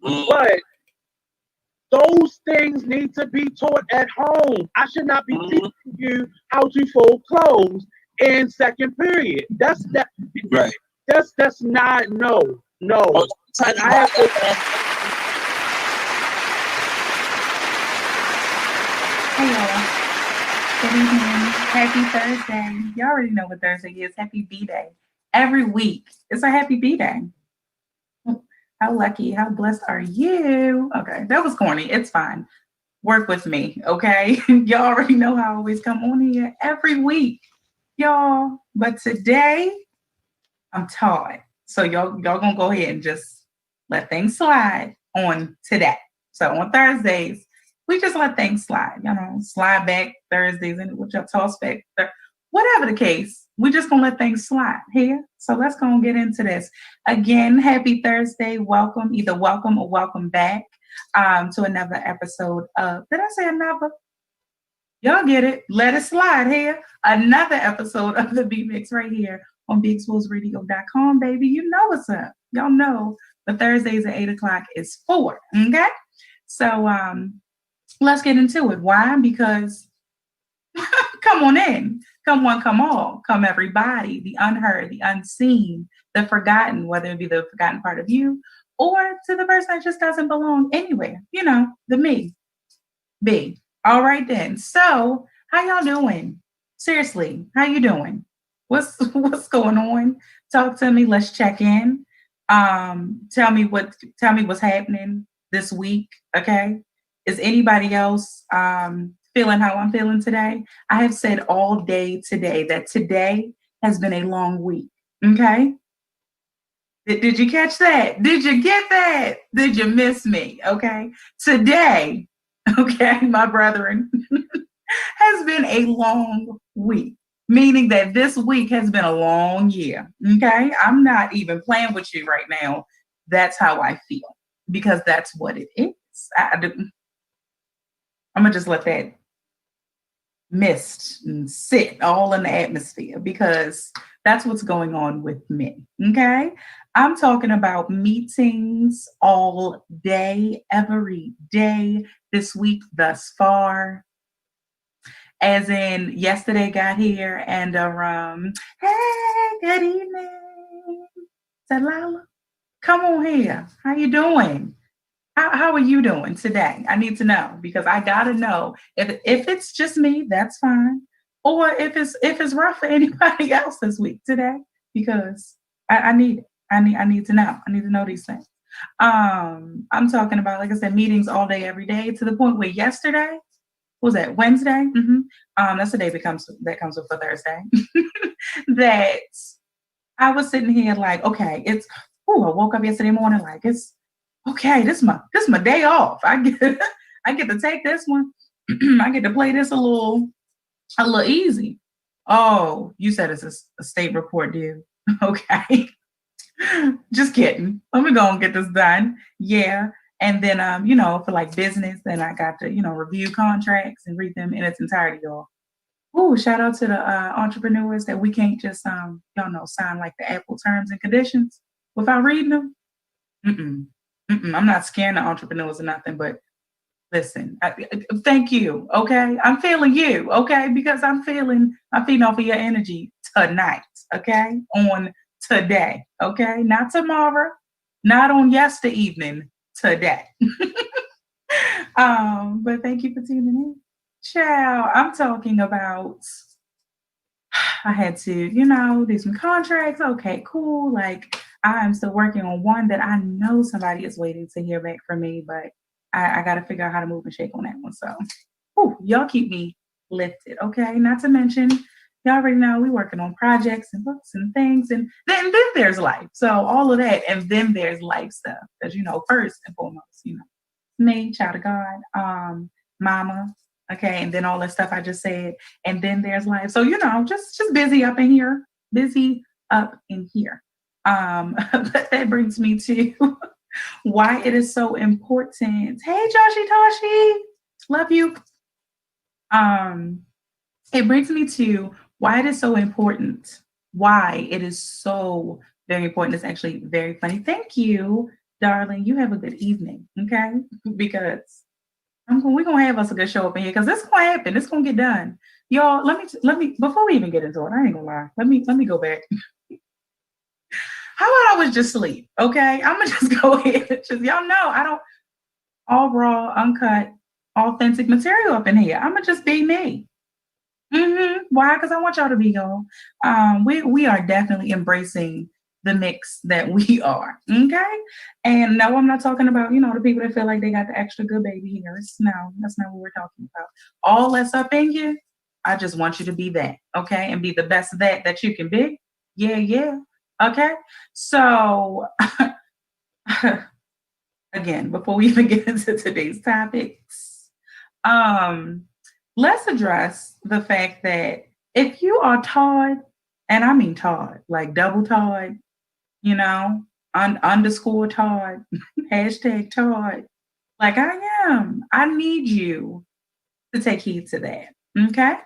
But those things need to be taught at home. I should not be teaching you how to fold clothes in second period. Right. That's not no. Oh, I have to. Hey y'all. Good evening. Happy Thursday. Y'all already know what Thursday is. Happy B-Day. Every week, it's a happy B-Day. How lucky, how blessed are you? Okay, that was corny. It's fine. Work with me, okay? Y'all already know how I always come on here every week, y'all. But today, I'm taught. So y'all gonna go ahead and just let things slide on today. So on Thursdays, we just let things slide, slide back Thursdays and which y'all toss back. Whatever the case, we're just gonna let things slide here. So let's go and get into this. Again, happy Thursday. Welcome, either welcome or welcome back to another episode of, did I say another? Y'all get it. Let it slide here. Another episode of the B Mix right here on BigSpoolsRadio.com, baby. You know what's up. Y'all know the Thursdays at 8 o'clock is 4. Okay? So let's get into it. Why? Because come on in. Come one, come all. Come everybody. The unheard, the unseen, the forgotten, whether it be the forgotten part of you or to the person that just doesn't belong anywhere. The me. B. All right then. So how y'all doing? Seriously, how you doing? What's going on? Talk to me. Let's check in. Tell me what's happening this week. Okay. Is anybody else feeling how I'm feeling today? I have said all day today that today has been a long week. Okay. Did you catch that? Did you get that? Did you miss me? Okay. Today, okay, my brethren, has been a long week, meaning that this week has been a long year. Okay. I'm not even playing with you right now. That's how I feel because that's what it is. I'm going to just let that mist and sit all in the atmosphere because that's what's going on with me. Okay. I'm talking about meetings all day, every day this week thus far. As in yesterday got here and hey, good evening. Salala, come on here. How you doing? How are you doing today? I need to know because I gotta know if it's just me, that's fine, or if it's rough for anybody else this week today because I need it. I need to know. I need to know these things. I'm talking about, like I said, meetings all day, every day to the point where yesterday was that Wednesday. That's the day that comes with for Thursday. That I was sitting here like, okay, I woke up yesterday morning like it's. Okay, this is my day off. I get to take this one. I get to play this a little easy. Oh, you said it's a state report, dude. Okay. Just kidding. Let me go and get this done. Yeah. And then for like business, then I got to, review contracts and read them in its entirety, y'all. Ooh, shout out to the entrepreneurs that we can't just sign like the Apple terms and conditions without reading them. I'm not scaring the entrepreneurs or nothing, but listen, thank you. Okay. I'm feeling you. Okay. Because I'm feeding off of your energy tonight. Okay. On today. Okay. Not tomorrow, not on yesterday evening, today. But thank you for tuning in. Ciao. I'm talking about, I had to, do some contracts. Okay, cool. Like, I'm still working on one that I know somebody is waiting to hear back from me, but I got to figure out how to move and shake on that one. So, y'all keep me lifted, okay? Not to mention, y'all already know we working on projects and books and things, and then there's life. So all of that, and then there's life stuff, because first and foremost, me, child of God, mama, okay, and then all that stuff I just said, and then there's life. So just busy up in here, But that brings me to why it is so important. Hey, Joshi Toshi, love you. It brings me to why it is so important. Why it is so very important. It's actually very funny. Thank you, darling, you have a good evening, okay? Because we're gonna have us a good show up in here because this gonna happen. It's gonna get done, y'all. Let me before we even get into it. I ain't gonna lie. Let me go back. How about I was just sleep? Okay, I'm gonna just go ahead. Just y'all know I don't all raw, uncut, authentic material up in here. I'm gonna just be me. Why? Because I want y'all to be y'all. We are definitely embracing the mix that we are. Okay. And no, I'm not talking about, the people that feel like they got the extra good baby hairs. No, that's not what we're talking about. All that's up in you, I just want you to be that. Okay. And be the best that you can be. Yeah, yeah. Okay. So again, before we even get into today's topics, let's address the fact that if you are Todd, and I mean Todd, like double Todd, underscore Todd, hashtag Todd, like I am, I need you to take heed to that. Okay?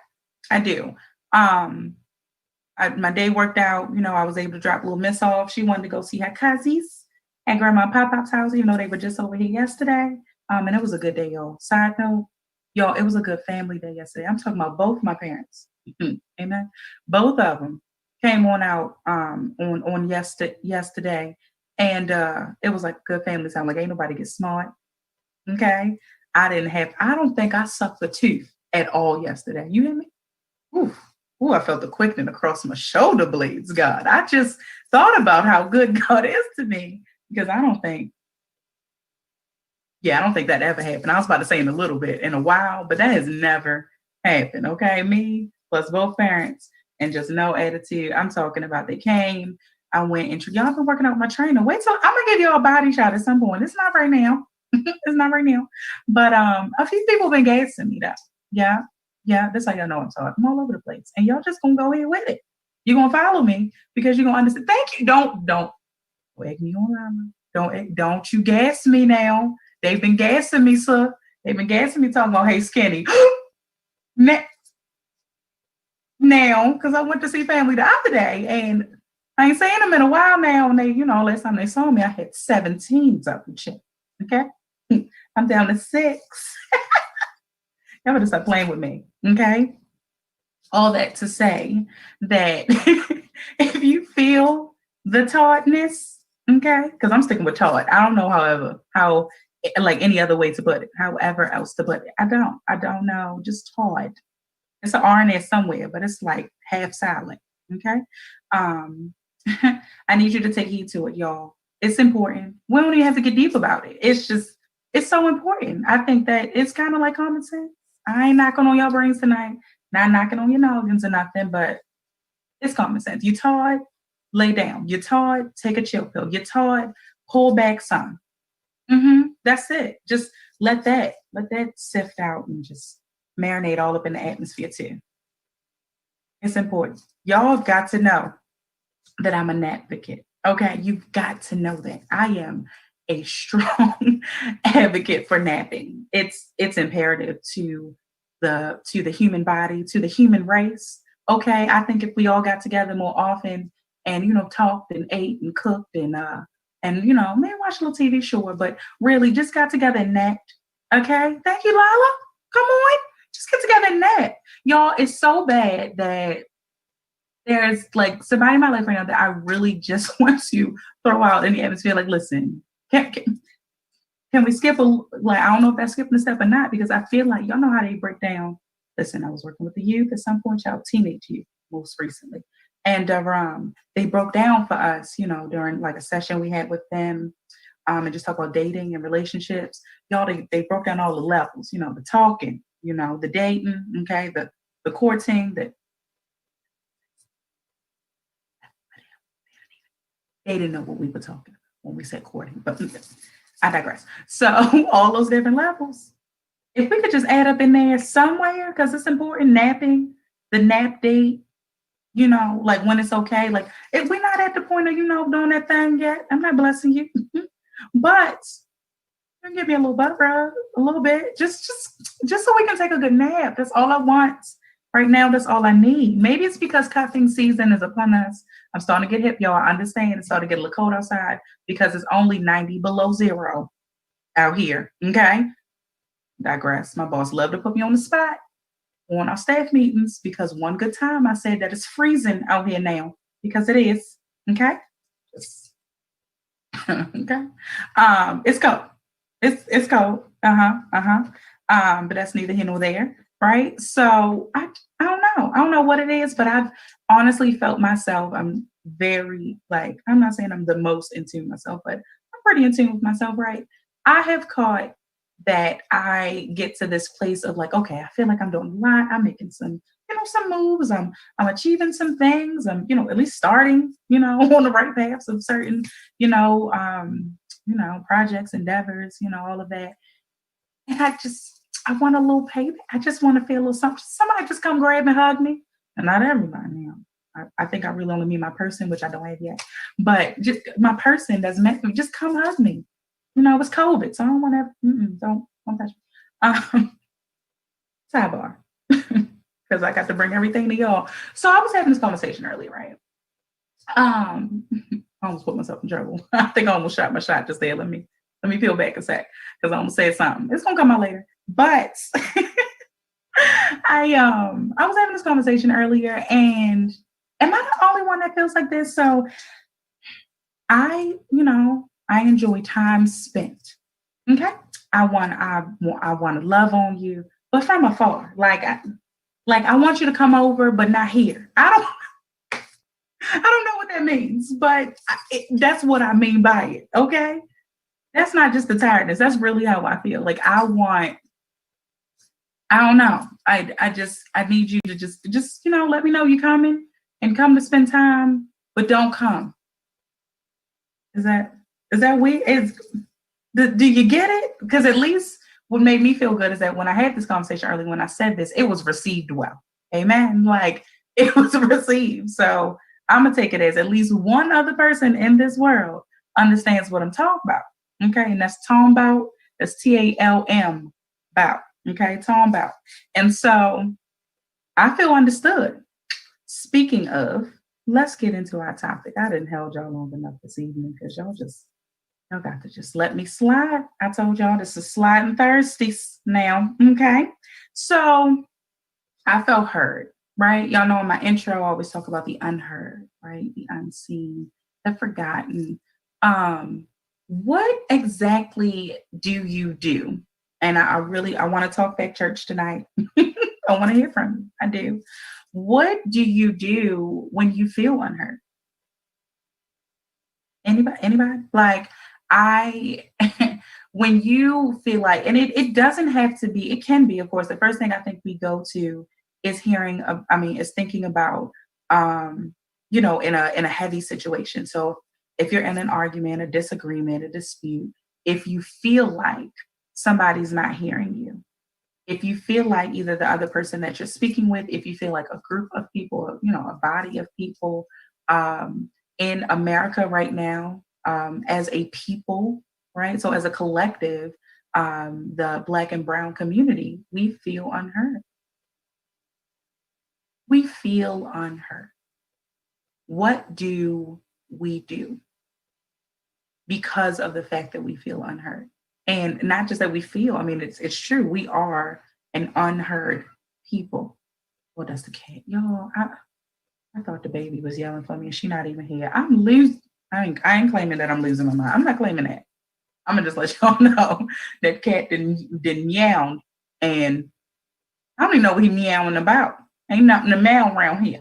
I do. My day worked out, I was able to drop little miss off. She wanted to go see her cousins at Grandma and Pop-Pop's house, even though they were just over here yesterday. And it was a good day, y'all. Side note, y'all, it was a good family day yesterday. I'm talking about both my parents. Amen. Both of them came on out on yesterday. And it was like a good family time. Like ain't nobody get smart. Okay. I don't think I sucked a tooth at all yesterday. You hear me? Ooh, I felt the quickening across my shoulder blades, God. I just thought about how good God is to me because I don't think that ever happened. I was about to say in a little bit, in a while, but that has never happened. Okay. Me plus both parents and just no attitude. I'm talking about they came. I went and y'all been working out with my trainer. Wait till I'm gonna give y'all a body shot at some point. It's not right now. It's not right now. But a few people been gassing me though. Yeah. Yeah, that's how y'all know I'm talking. I'm all over the place. And y'all just gonna go ahead with it. You're gonna follow me because you're gonna understand. Thank you. Don't egg me on, Lama. Don't you gas me now. They've been gassing me, sir. They've been gassing me talking about, hey, skinny. Now, because I went to see family the other day and I ain't seen them in a while now. And they, last time they saw me, I had 17 up the chin. Okay. I'm down to 6. Y'all better stop playing with me. Okay. All that to say that if you feel the tautness, okay, because I'm sticking with taut. I don't know, how like any other way to put it, however else to put it. I don't know. Just taut. It's an R in there somewhere, but it's like half silent. Okay. I need you to take heed to it, y'all. It's important. We don't even have to get deep about it. It's so important. I think that it's kind of like common sense. I ain't knocking on your brains tonight. Not knocking on your noggins or nothing, but it's common sense. You tired, lay down. You tired, take a chill pill. You tired, pull back some. That's it. Just let that sift out and just marinate all up in the atmosphere too. It's important. Y'all have got to know that I'm an advocate. Okay, you've got to know that I am a strong advocate for napping. It's imperative to the human body, to the human race. Okay, I think if we all got together more often and talked and ate and cooked and maybe watched a little TV, sure, but really just got together and napped. Okay, thank you, Lala. Come on, just get together and nap, y'all. It's so bad that there's like somebody in my life right now that I really just want to throw out in the atmosphere. Like, listen, can we skip I don't know if that's skipping a step or not, because I feel like y'all know how they break down. Listen, I was working with the youth at some point, teenage youth most recently. And they broke down for us, during like a session we had with them and just talk about dating and relationships. Y'all, they broke down all the levels, the talking, the dating, okay, the courting, they didn't know what we were talking about when we said courting, but I digress. So all those different levels, if we could just add up in there somewhere, because it's important, napping, the nap date, like when it's okay. Like if we're not at the point of, doing that thing yet, I'm not blessing you, but give me a little butt rub, a little bit, just so we can take a good nap. That's all I want Right now, that's all I need. Maybe it's because cuffing season is upon us. I'm starting to get hip, y'all. I understand. It's starting to get a little cold outside because it's only 90 below zero out here. Okay. Digress. My boss loved to put me on the spot on our staff meetings because one good time I said that it's freezing out here now because it is. Okay. Okay. It's cold. It's cold. But that's neither here nor there, right? So I don't know. I don't know what it is, but I've honestly felt myself. I'm very like, I'm not saying I'm the most in tune with myself, but I'm pretty in tune with myself, right? I have caught that I get to this place of like, okay, I feel like I'm doing a lot. I'm making some, some moves. I'm achieving some things. I'm, at least starting, on the right paths of certain, projects, endeavors, all of that. And I want a little payback. I just want to feel a little something. Somebody just come grab and hug me. And not everybody now. I think I really only mean my person, which I don't have yet. But just my person that's meant for me, just come hug me. It's COVID, so I don't want to, don't touch me. Sidebar. Because I got to bring everything to y'all. So I was having this conversation earlier, right? I almost put myself in trouble. I think I almost shot my shot just there. Let me peel back a sec because I almost said something. It's gonna come out later. But I was having this conversation earlier, and am I the only one that feels like this? So I enjoy time spent. Okay. I want to love on you, but from afar. Like I want you to come over, but not here. I don't know what that means, but that's what I mean by it. Okay. That's not just the tiredness. That's really how I feel. Like I don't know. I need you to just let me know you're coming and come to spend time, but don't come. Is that weird? Do you get it? Because at least what made me feel good is that when I had this conversation earlier, when I said this, it was received well. Amen. Like it was received. So I'm gonna take it as at least one other person in this world understands what I'm talking about. Okay, and that's talking about. That's TALM about. Okay, talking about. And so I feel understood. Speaking of, let's get into our topic. I didn't hold y'all long enough this evening because y'all got to just let me slide. I told y'all this is sliding Thursdays now. Okay. So I felt heard, right? Y'all know in my intro, I always talk about the unheard, right? The unseen, the forgotten. What exactly do you do? And I want to talk back church tonight. I want to hear from you. I do. What do you do when you feel unheard? Anybody? Like when you feel like, and it doesn't have to be, it can be, of course, the first thing I think we go to is is thinking about, in a heavy situation. So if you're in an argument, a disagreement, a dispute, if you feel like somebody's not hearing you, if you feel like either the other person that you're speaking with, if you feel like a group of people, a body of people, in America right now, as a people, right? So as a collective, the Black and Brown community, we feel unheard. We feel unheard. What do we do because of the fact that we feel unheard? And not just that we feel, it's true. We are an unheard people. Well, that's the cat. Y'all, I thought the baby was yelling for me and she's not even here. I'm losing. I ain't claiming that I'm losing my mind. I'm not claiming that. I'm gonna just let y'all know that cat didn't meow, and I don't even know what he meowing about. Ain't nothing to meow around here.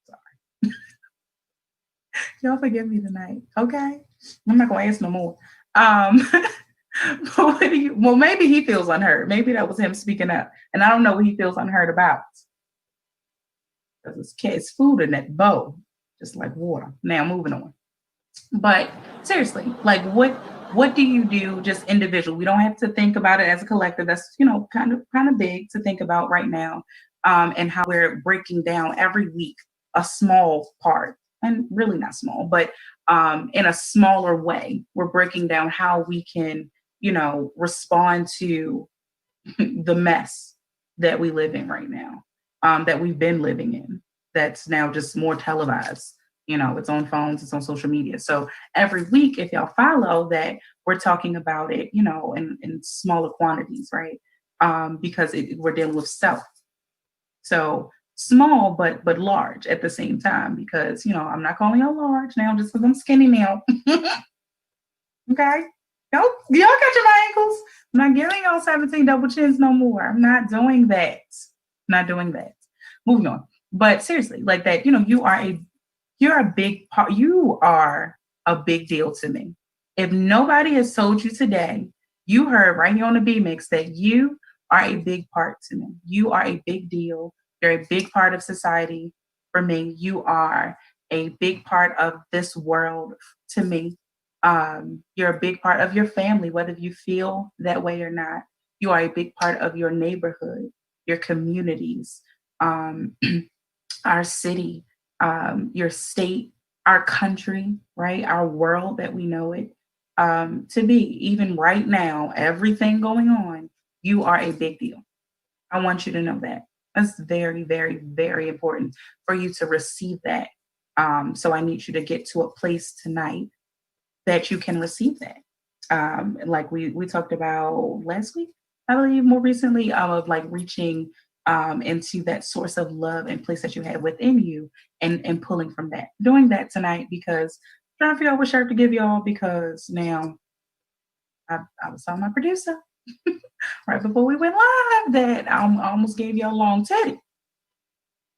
Sorry. Y'all forgive me tonight, okay? I'm not gonna ask no more. Well, maybe he feels unheard. Maybe that was him speaking up, and I don't know what he feels unheard about. Because it's cat's food in that bowl, just like water. Now moving on. But seriously, like what do you do just individual? We don't have to think about it as a collective. That's kind of big to think about right now. And how we're breaking down every week a small part, and really not small, but in a smaller way, we're breaking down how we can, respond to the mess that we live in right now. that we've been living in. That's now just more televised. It's on phones, it's on social media. So every week, if y'all follow that, we're talking about it, in smaller quantities, right? Because we're dealing with self. So small, but large at the same time, because, I'm not calling y'all large now just because I'm skinny now. Okay? Y'all catching my ankles? I'm not giving y'all 17 double chins no more. I'm not doing that. Not doing that. Moving on. But seriously, like that, you're a big part. You are a big deal to me. If nobody has told you today, you heard right here on the B Mix that you are a big part to me. You are a big deal. You're a big part of society for me. You are a big part of this world to me. You're a big part of your family, whether you feel that way or not. You are a big part of your neighborhood, your communities, our city, your state, our country, right? Our world that we know it to be. Even right now, everything going on, you are a big deal. I want you to know that. That's very, very, very important for you to receive that. So I need you to get to a place tonight that you can receive that. Like we talked about last week, I believe, more recently, of like reaching into that source of love and place that you had within you, and pulling from that. Doing that tonight because I'm trying to figure out what shirt to give y'all, because now I was telling my producer right before we went live that I almost gave y'all long teddy.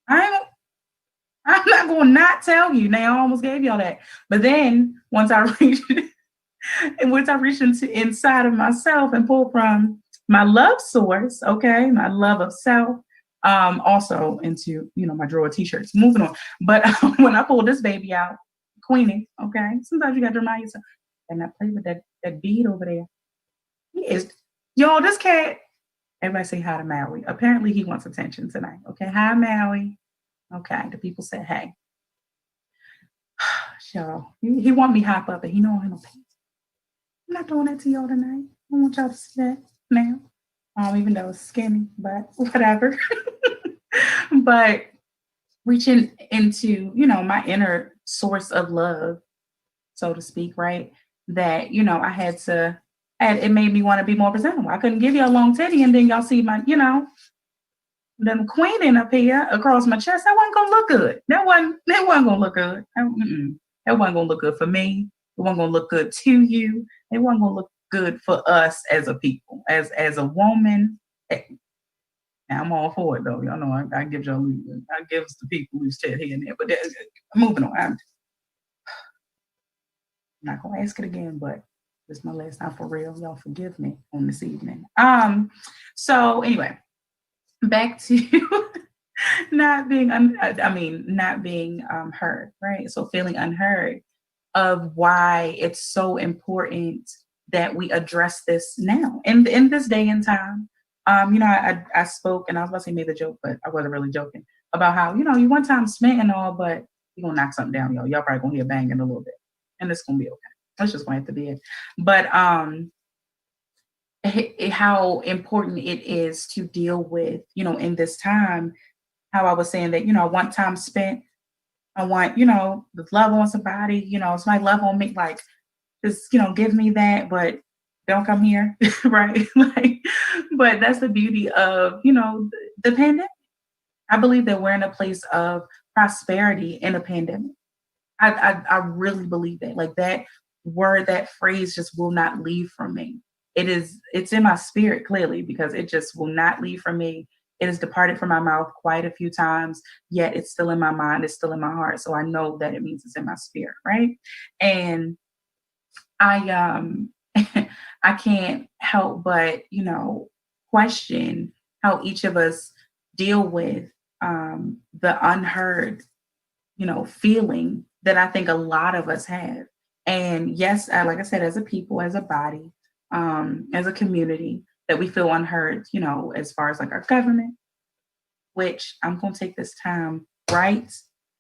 I'm not going to not tell you. Now I almost gave y'all that. But then once I reached and once I reached inside of myself and pulled from my love source, okay, my love of self, also into, my drawer t-shirts. Moving on. But when I pulled this baby out, Queenie, okay, sometimes you got to remind yourself, and I play with that bead over there. He is, y'all, this cat, everybody say hi to Maui. Apparently he wants attention tonight. Okay, hi, Maui. Okay, the people said, hey. Y'all, he want me hop up, and he know I have no pants. I'm not doing that to y'all tonight. I want y'all to see that now. Even though it's skinny, but whatever. But reaching into, my inner source of love, so to speak, right? That, I had to, and it made me want to be more presentable. I couldn't give you a long teddy and then y'all see my, them queening up here across my chest. That wasn't gonna look good. That wasn't gonna look good. That wasn't gonna look good for me. It wasn't gonna look good to you. It wasn't gonna look good for us as a people, as a woman. Now, I'm all for it though. Y'all know I give y'all, I give the people loose head here and there. But moving on. I'm not gonna ask it again, but this is my last time for real. Y'all forgive me on this evening. So anyway, back to not being heard, right? So feeling unheard, of why it's so important that we address this now in this day and time. I spoke, and I was about to say made the joke, but I wasn't really joking about how, you one time spent and all, but you're gonna knock something down, y'all. Y'all probably gonna hear banging a little bit, and it's gonna be okay. That's just gonna have to be it. But how important it is to deal with, in this time, how I was saying that, one time spent, I want, the love on somebody, somebody love on me, like, just, give me that, but don't come here, right? Like, but that's the beauty of, the pandemic. I believe that we're in a place of prosperity in a pandemic. I really believe that. Like that word, that phrase just will not leave from me. It's in my spirit clearly, because it just will not leave from me. It has departed from my mouth quite a few times, yet it's still in my mind, it's still in my heart. So I know that it means it's in my spirit, right? And I I can't help but, question how each of us deal with the unheard, feeling that I think a lot of us have. And yes, like I said, as a people, as a body, as a community, that we feel unheard, as far as like our government, which I'm going to take this time right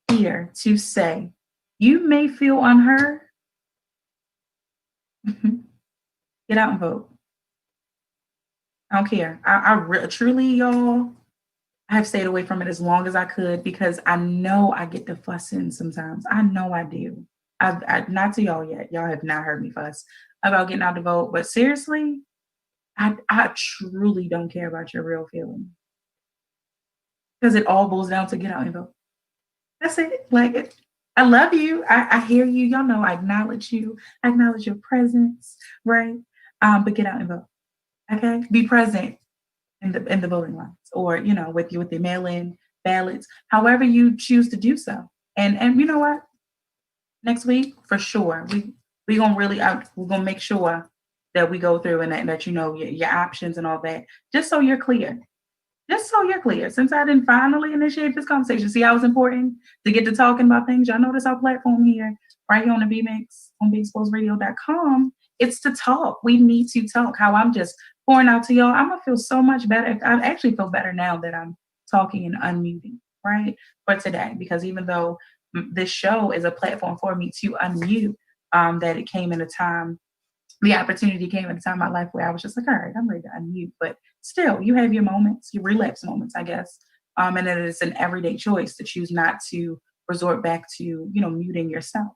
here to say, you may feel unheard. Get out and vote. I don't care. I truly, y'all, I've stayed away from it as long as I could because I know I get to fussing sometimes. I know I do. Not to y'all yet. Y'all have not heard me fuss about getting out to vote. But seriously, I truly don't care about your real feelings because it all boils down to get out and vote. That's it. Like, I love you. I hear you. Y'all know I acknowledge you. I acknowledge your presence, right? But get out and vote. Okay, be present in the voting lines, or with the mail-in ballots, however you choose to do so. And you know what? Next week for sure, we gonna really we're gonna make sure that we go through and that your options and all that, just so you're clear. Just so you're clear, since I didn't finally initiate this conversation, see how it's important to get to talking about things. Y'all know this our platform here, right here on the BMix, on BigExposedRadio.com. It's to talk. We need to talk. How I'm just pouring out to y'all. I'm going to feel so much better. I actually feel better now that I'm talking and unmuting, right, for today. Because even though this show is a platform for me to unmute, that it came in a time, the opportunity came at a time in my life where I was just like, all right, I'm ready to unmute. But still, you have your moments, your relapse moments, I guess. And then it's an everyday choice to choose not to resort back to, muting yourself.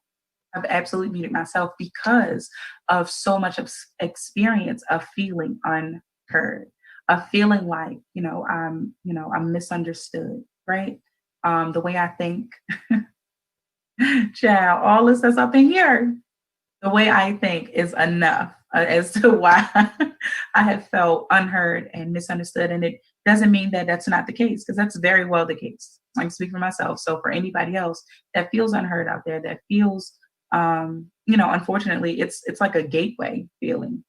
I've absolutely muted myself because of so much of experience of feeling unheard, of feeling like, I'm misunderstood, right? The way I think, child, all this that's up in here, the way I think is enough as to why I have felt unheard and misunderstood. And it doesn't mean that that's not the case, because that's very well the case. I can speak for myself. So for anybody else that feels unheard out there, that feels, unfortunately, it's like a gateway feeling,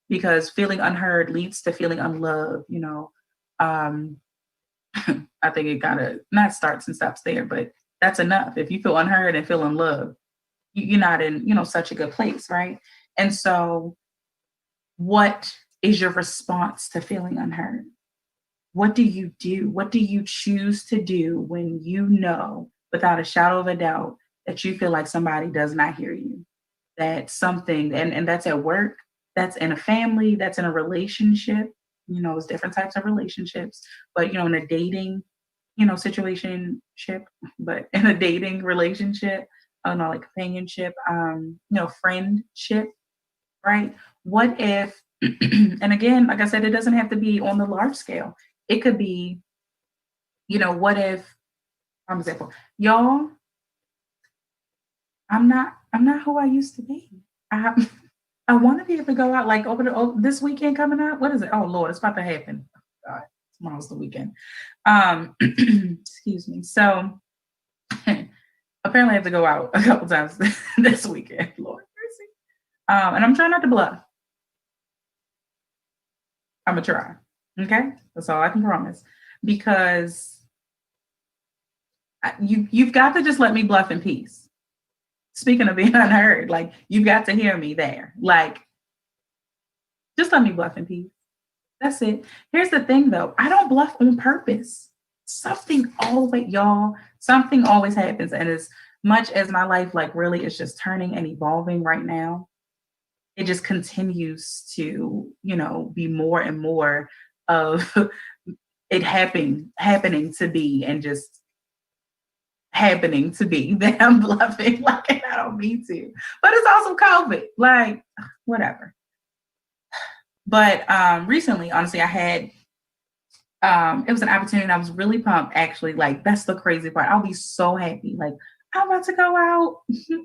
because feeling unheard leads to feeling unloved. I think it gotta not starts and stops there, but that's enough. If you feel unheard and feel unloved, you're not in, such a good place, right? And so what is your response to feeling unheard? What do you do? What do you choose to do when you know without a shadow of a doubt that you feel like somebody does not hear you? That something, and that's at work, that's in a family, that's in a relationship, there's different types of relationships, but in a dating, situationship, but in a dating relationship, like companionship, friendship, right? What if, and again, like I said, it doesn't have to be on the large scale. It could be, what if, for example, y'all, I'm not who I used to be. I want to be able to go out like over this weekend coming up. What is it? Oh Lord, it's about to happen. Oh, God, tomorrow's the weekend. Excuse me. So apparently I have to go out a couple times this weekend. Lord mercy. And I'm trying not to bluff. I'm gonna try. Okay, that's all I can promise. Because you've got to just let me bluff in peace. Speaking of being unheard, like, you've got to hear me there. Like, just let me bluff in peace. That's it. Here's the thing, though. I don't bluff on purpose. Something always happens. And as much as my life, like, really is just turning and evolving right now, it just continues to, be more and more of it happening to be, and just happening to be that I'm bluffing, like, and I don't mean to. But it's also COVID, like, whatever. But recently, honestly, I had it was an opportunity, and I was really pumped, actually. Like, that's the crazy part. I'll be so happy. Like, I'm about to go out.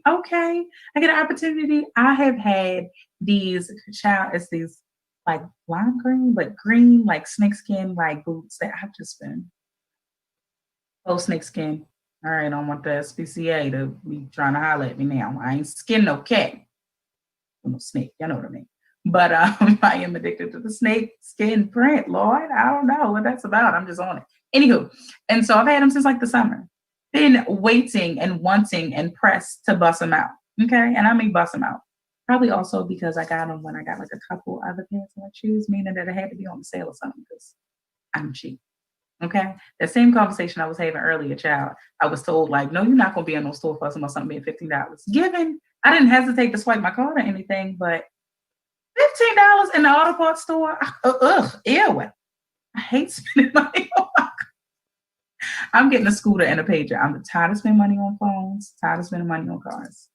Okay, I get an opportunity. I have had these like lime green, but green, like snakeskin, like boots that I've just been snakeskin. All right, I don't want the SPCA to be trying to holler at me now. I ain't skin no cat. No snake, you know what I mean. But I am addicted to the snake skin print, Lord. I don't know what that's about. I'm just on it. Anywho, and so I've had them since like the summer. Been waiting and wanting and pressed to bust them out. Okay, and I mean bust them out. Probably also because I got them when I got like a couple other pants in my shoes, meaning that it had to be on sale or something, because I'm cheap. Okay. The same conversation I was having earlier, child. I was told, like, no, you're not going to be in no store fussing about something being $15. Given I didn't hesitate to swipe my card or anything, but $15 in the auto parts store, ew. I hate spending money on my I'm getting a scooter and a pager. I'm tired of spending money on phones, tired of spending money on cars.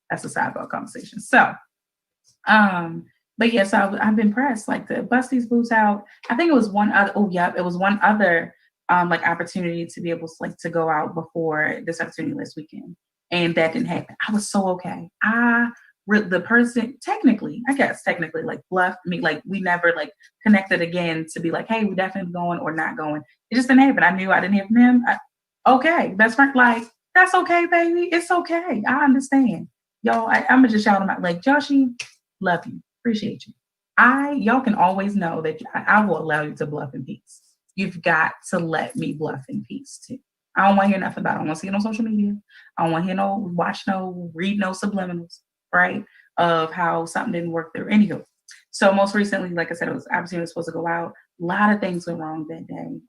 That's a sidebar conversation. So, um, but yes, I've been pressed like to bust these boots out. I think it was one other. Oh, yep, it was one other like opportunity to be able to like to go out before this opportunity last weekend, and that didn't happen. I was so okay. The person technically, I guess technically, like bluffed me. Like we never like connected again to be like, hey, we're definitely going or not going. It just didn't happen. I knew I didn't hear from him. Okay, best friend, like that's okay, baby. It's okay. I understand. Y'all, I'm gonna just shout him out like Joshy, love you, appreciate you. Y'all can always know that I will allow you to bluff in peace. You've got to let me bluff in peace too. I don't want to hear nothing about it. I don't want to see it on social media. I don't want to hear read no subliminals, right? Of how something didn't work there. Anywho, so most recently, like I said, it was opportunity was supposed to go out. A lot of things went wrong that day.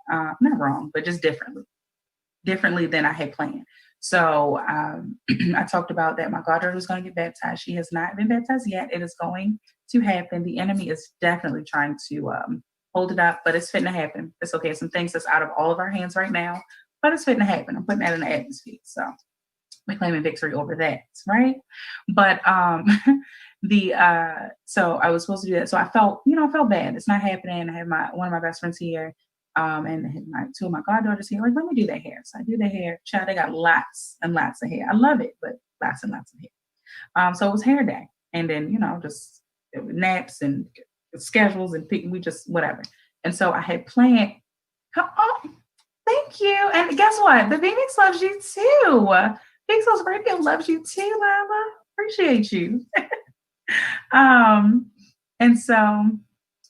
Not wrong, but just differently than I had planned. So I talked about that my goddaughter was going to get baptized. She has not been baptized yet. It is going to happen. The enemy is definitely trying to hold it up, but it's fitting to happen. It's okay. Some things that's out of all of our hands right now, but it's fitting to happen. I'm putting that in the atmosphere. So we're claiming victory over that, right? But so I was supposed to do that. So I felt bad. It's not happening. I have one of my best friends here. And two of my goddaughters here, like, let me do their hair. So I do their hair. Child, they got lots and lots of hair. I love it, but lots and lots of hair. So it was hair day. And then, just naps and schedules and we just whatever. And so I had planned, oh, thank you. And guess what? The Phoenix loves you too. Pixels Radio loves you too, Lila. Appreciate you. And so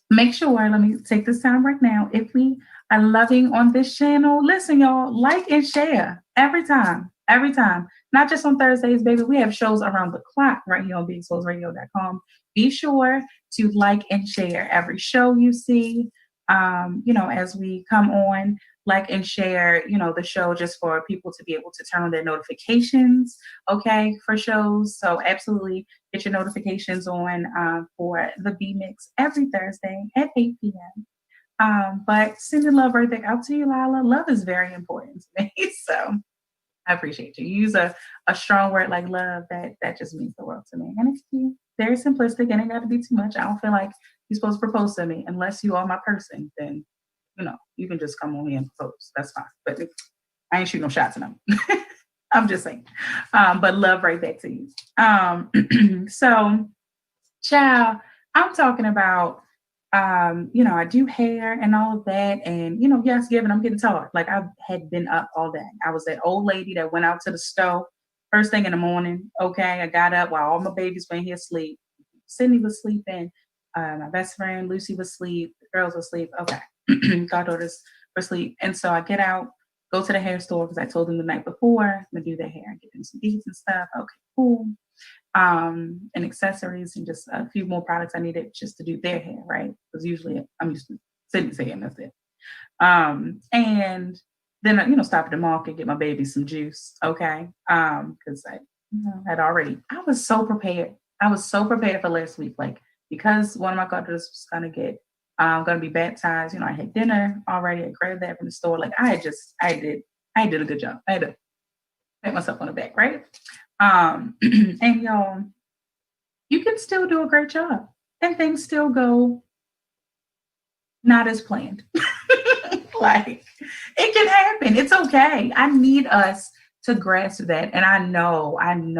make sure, let me take this time right now. If we are loving on this channel, listen, y'all, like and share every time. Not just on Thursdays, baby. We have shows around the clock right here on BigSoulsRadio.com. Be sure to like and share every show you see. As we come on, like and share, the show just for people to be able to turn on their notifications, okay, for shows. So absolutely get your notifications on for the B-Mix every Thursday at 8 p.m. But sending love right back out to you, Lila. Love is very important to me. So I appreciate you. You use a strong word like love, that just means the world to me. And it's very simplistic and it got to be too much. I don't feel like you're supposed to propose to me unless you are my person. Then, you can just come on here and propose. That's fine. But I ain't shooting no shots at them. I'm just saying. But love right back to you. So, child, I'm talking about, I do hair and all of that. And, yes, given I'm getting tired. Like I had been up all day. I was that old lady that went out to the stove first thing in the morning. Okay. I got up while all my babies went here asleep. Sydney was sleeping. My best friend, Lucy, was asleep. The girls were asleep. Okay. Goddaughters were asleep. And so I get out, go to the hair store because I told them the night before I'm gonna do their hair, get them some beads and stuff. Okay, cool. And accessories and just a few more products I needed just to do their hair, right? Because usually I'm used to Sydney's hair and that's it. And then stop at the market, get my baby some juice, okay? Because I was so prepared. I was so prepared for last week, like because one of my goddaughters was gonna be baptized. I had dinner already. I grabbed that from the store. Like I did a good job. I had to pat myself on the back, right? And y'all, you can still do a great job and things still go not as planned. Like it can happen. It's okay. I need us to grasp that. And I know I'm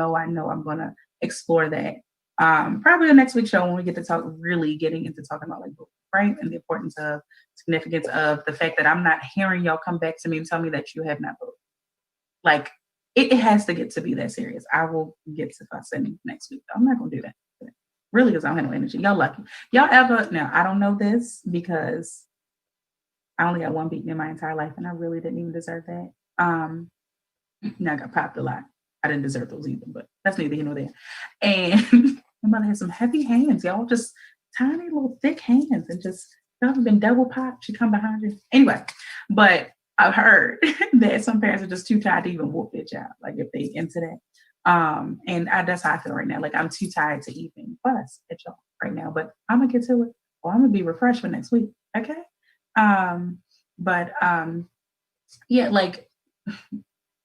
gonna explore that. Probably the next week's show when we get to really getting into talking about like right and the importance of significance of the fact that I'm not hearing y'all come back to me and tell me that you have not voted. Like it has to get to be that serious. I will get to fussing next week. I'm not gonna do that. Really, because I don't have no energy. Y'all lucky. Y'all ever now? I don't know this because I only got one beating in my entire life, and I really didn't even deserve that. Now I got popped a lot. I didn't deserve those either, but that's neither here nor there. And my mother had some heavy hands, y'all, just tiny little thick hands, and just y'all have been double popped. She come behind you anyway. But I've heard that some parents are just too tired to even whoop their child, like if they into that. And that's how I feel right now. Like I'm too tired to even fuss at y'all right now. But I'm gonna get to it. Or I'm gonna be refreshed for next week. Okay. yeah, like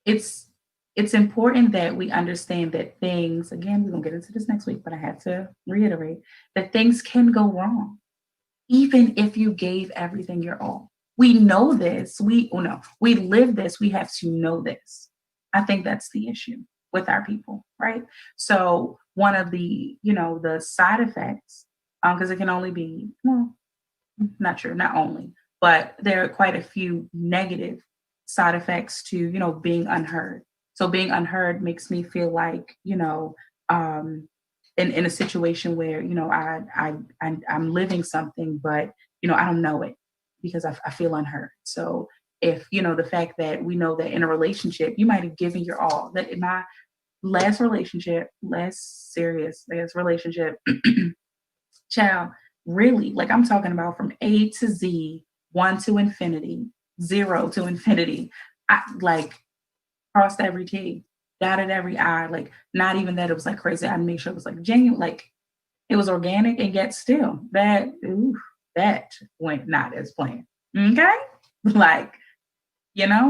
it's it's important that we understand that things, again, we're gonna get into this next week, but I have to reiterate that things can go wrong, even if you gave everything your all. We know this. We live this. We have to know this. I think that's the issue with our people, right? So one of the, the side effects, because it can only be, well, not sure, not only, but there are quite a few negative side effects to, being unheard. So being unheard makes me feel like, um, in a situation where, I'm living something, but, I don't know it because I feel unheard. So if, the fact that we know that in a relationship, you might have given your all. That in my last relationship, last relationship, child, really, like I'm talking about from A to Z, one to infinity, zero to infinity. I like crossed every T, dotted every I, like not even that it was like crazy. I made sure it was like genuine, like it was organic, and yet still that went not as planned. Okay. Like,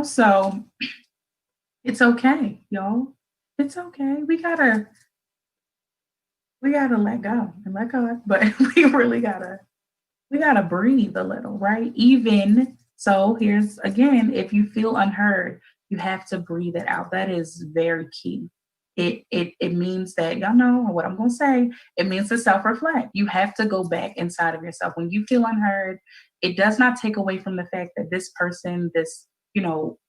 so it's okay, y'all. It's okay. We gotta let go and let go, but we gotta breathe a little, right? Even so, here's again, if you feel unheard, you have to breathe it out. That is very key. It means that y'all know what I'm gonna say. It means to self-reflect. You have to go back inside of yourself. When you feel unheard, it does not take away from the fact that this person, this,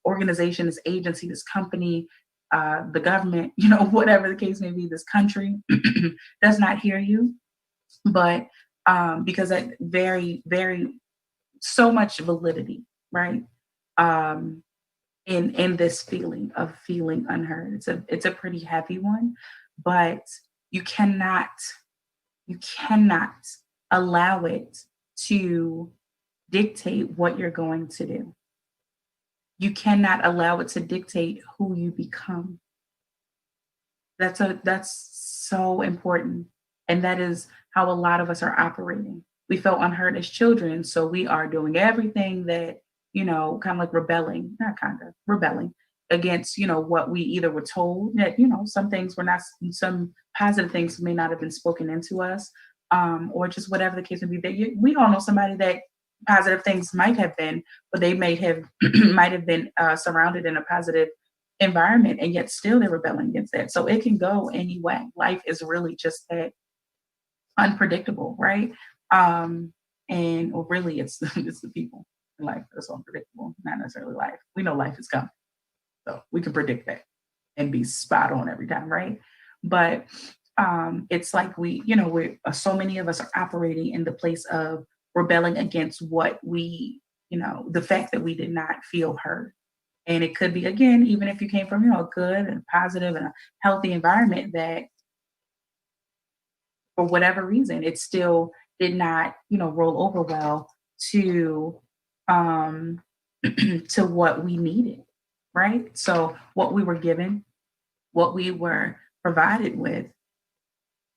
organization, this agency, this company, the government, whatever the case may be, this country does not hear you. But because that very so much validity, right? Um, in this feeling of feeling unheard. It's a pretty heavy one, but you cannot you cannot allow it to dictate what you're going to do. You cannot allow it to dictate who you become. That's so important. And that is how a lot of us are operating. We felt unheard as children, so we are doing everything that, kind of like rebelling, not kind of rebelling against, what we either were told that, some things were not, some positive things may not have been spoken into us, or just whatever the case may be. We all know somebody that positive things might have been, but they may have might have been surrounded in a positive environment, and yet still they're rebelling against that. So it can go any way. Life is really just that unpredictable, right? And or really it's it's the people in life that's unpredictable, not necessarily life. We know life is coming. So we can predict that and be spot on every time, right? But it's like we so many of us are operating in the place of rebelling against what we, the fact that we did not feel heard. And it could be, again, even if you came from, a good and positive and a healthy environment, that for whatever reason, it still did not, roll over well to um to what we needed, right? So what we were given, what we were provided with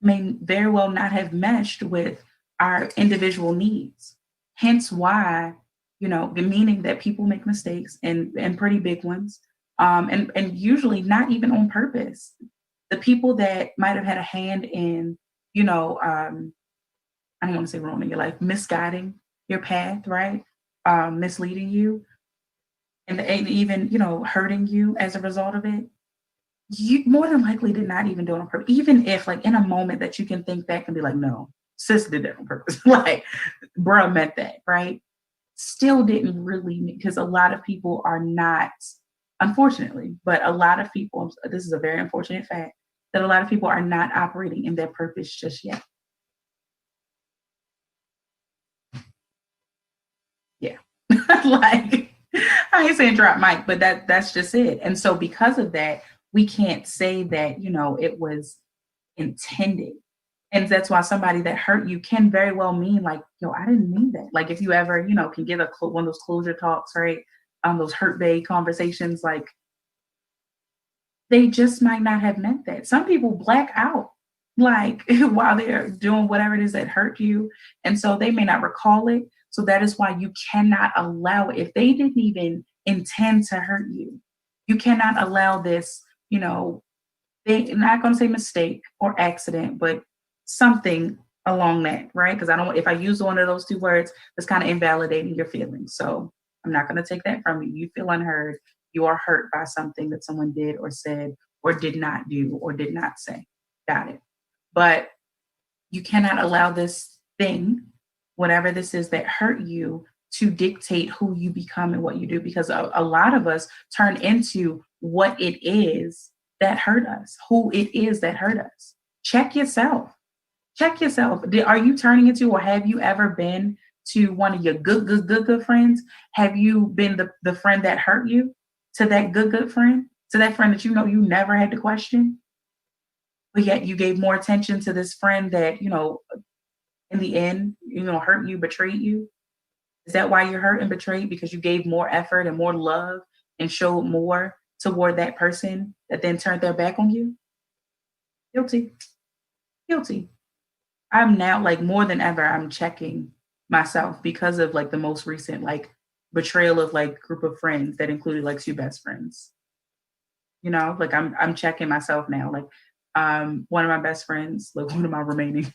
may very well not have meshed with our individual needs. Hence why, the meaning that people make mistakes, and pretty big ones, and usually not even on purpose. The people that might have had a hand in, I don't want to say ruining your life, misguiding your path, right? Misleading you, and even, hurting you as a result of it, you more than likely did not even do it on purpose. Even if, like, in a moment that you can think back and be like, no, sis did that on purpose. Like, bruh meant that, right? Still didn't really, because a lot of people are not, unfortunately, but a lot of people, this is a very unfortunate fact, that a lot of people are not operating in their purpose just yet. Yeah. Like, I ain't saying drop mic, but that's just it. And so because of that, we can't say that, it was intended. And that's why somebody that hurt you can very well mean like, yo, I didn't mean that. Like if you ever, can get one of those closure talks, right? Those hurt bay conversations, like they just might not have meant that. Some people black out like while they're doing whatever it is that hurt you. And so they may not recall it. So that is why you cannot allow it. If they didn't even intend to hurt you. You cannot allow this, I'm not going to say mistake or accident, but something along that, right? Because I don't, if I use one of those two words, it's kind of invalidating your feelings. So I'm not going to take that from you. You feel unheard. You are hurt by something that someone did or said or did not do or did not say. Got it. But you cannot allow this thing, whatever this is that hurt you, to dictate who you become and what you do, because a lot of us turn into what it is that hurt us, who it is that hurt us. Check yourself. Check yourself. Are you turning into, or have you ever been to one of your good friends? Have you been the friend that hurt you to that good friend, to that friend that you never had to question? But yet you gave more attention to this friend that, in the end, hurt you, betrayed you. Is that why you're hurt and betrayed? Because you gave more effort and more love and showed more toward that person that then turned their back on you? Guilty. Guilty. I'm now, like, more than ever, I'm checking myself because of, like, the most recent, like, betrayal of, like, group of friends that included, like, 2 best friends. Like, I'm checking myself now. Like, one of my best friends, like, one of my remaining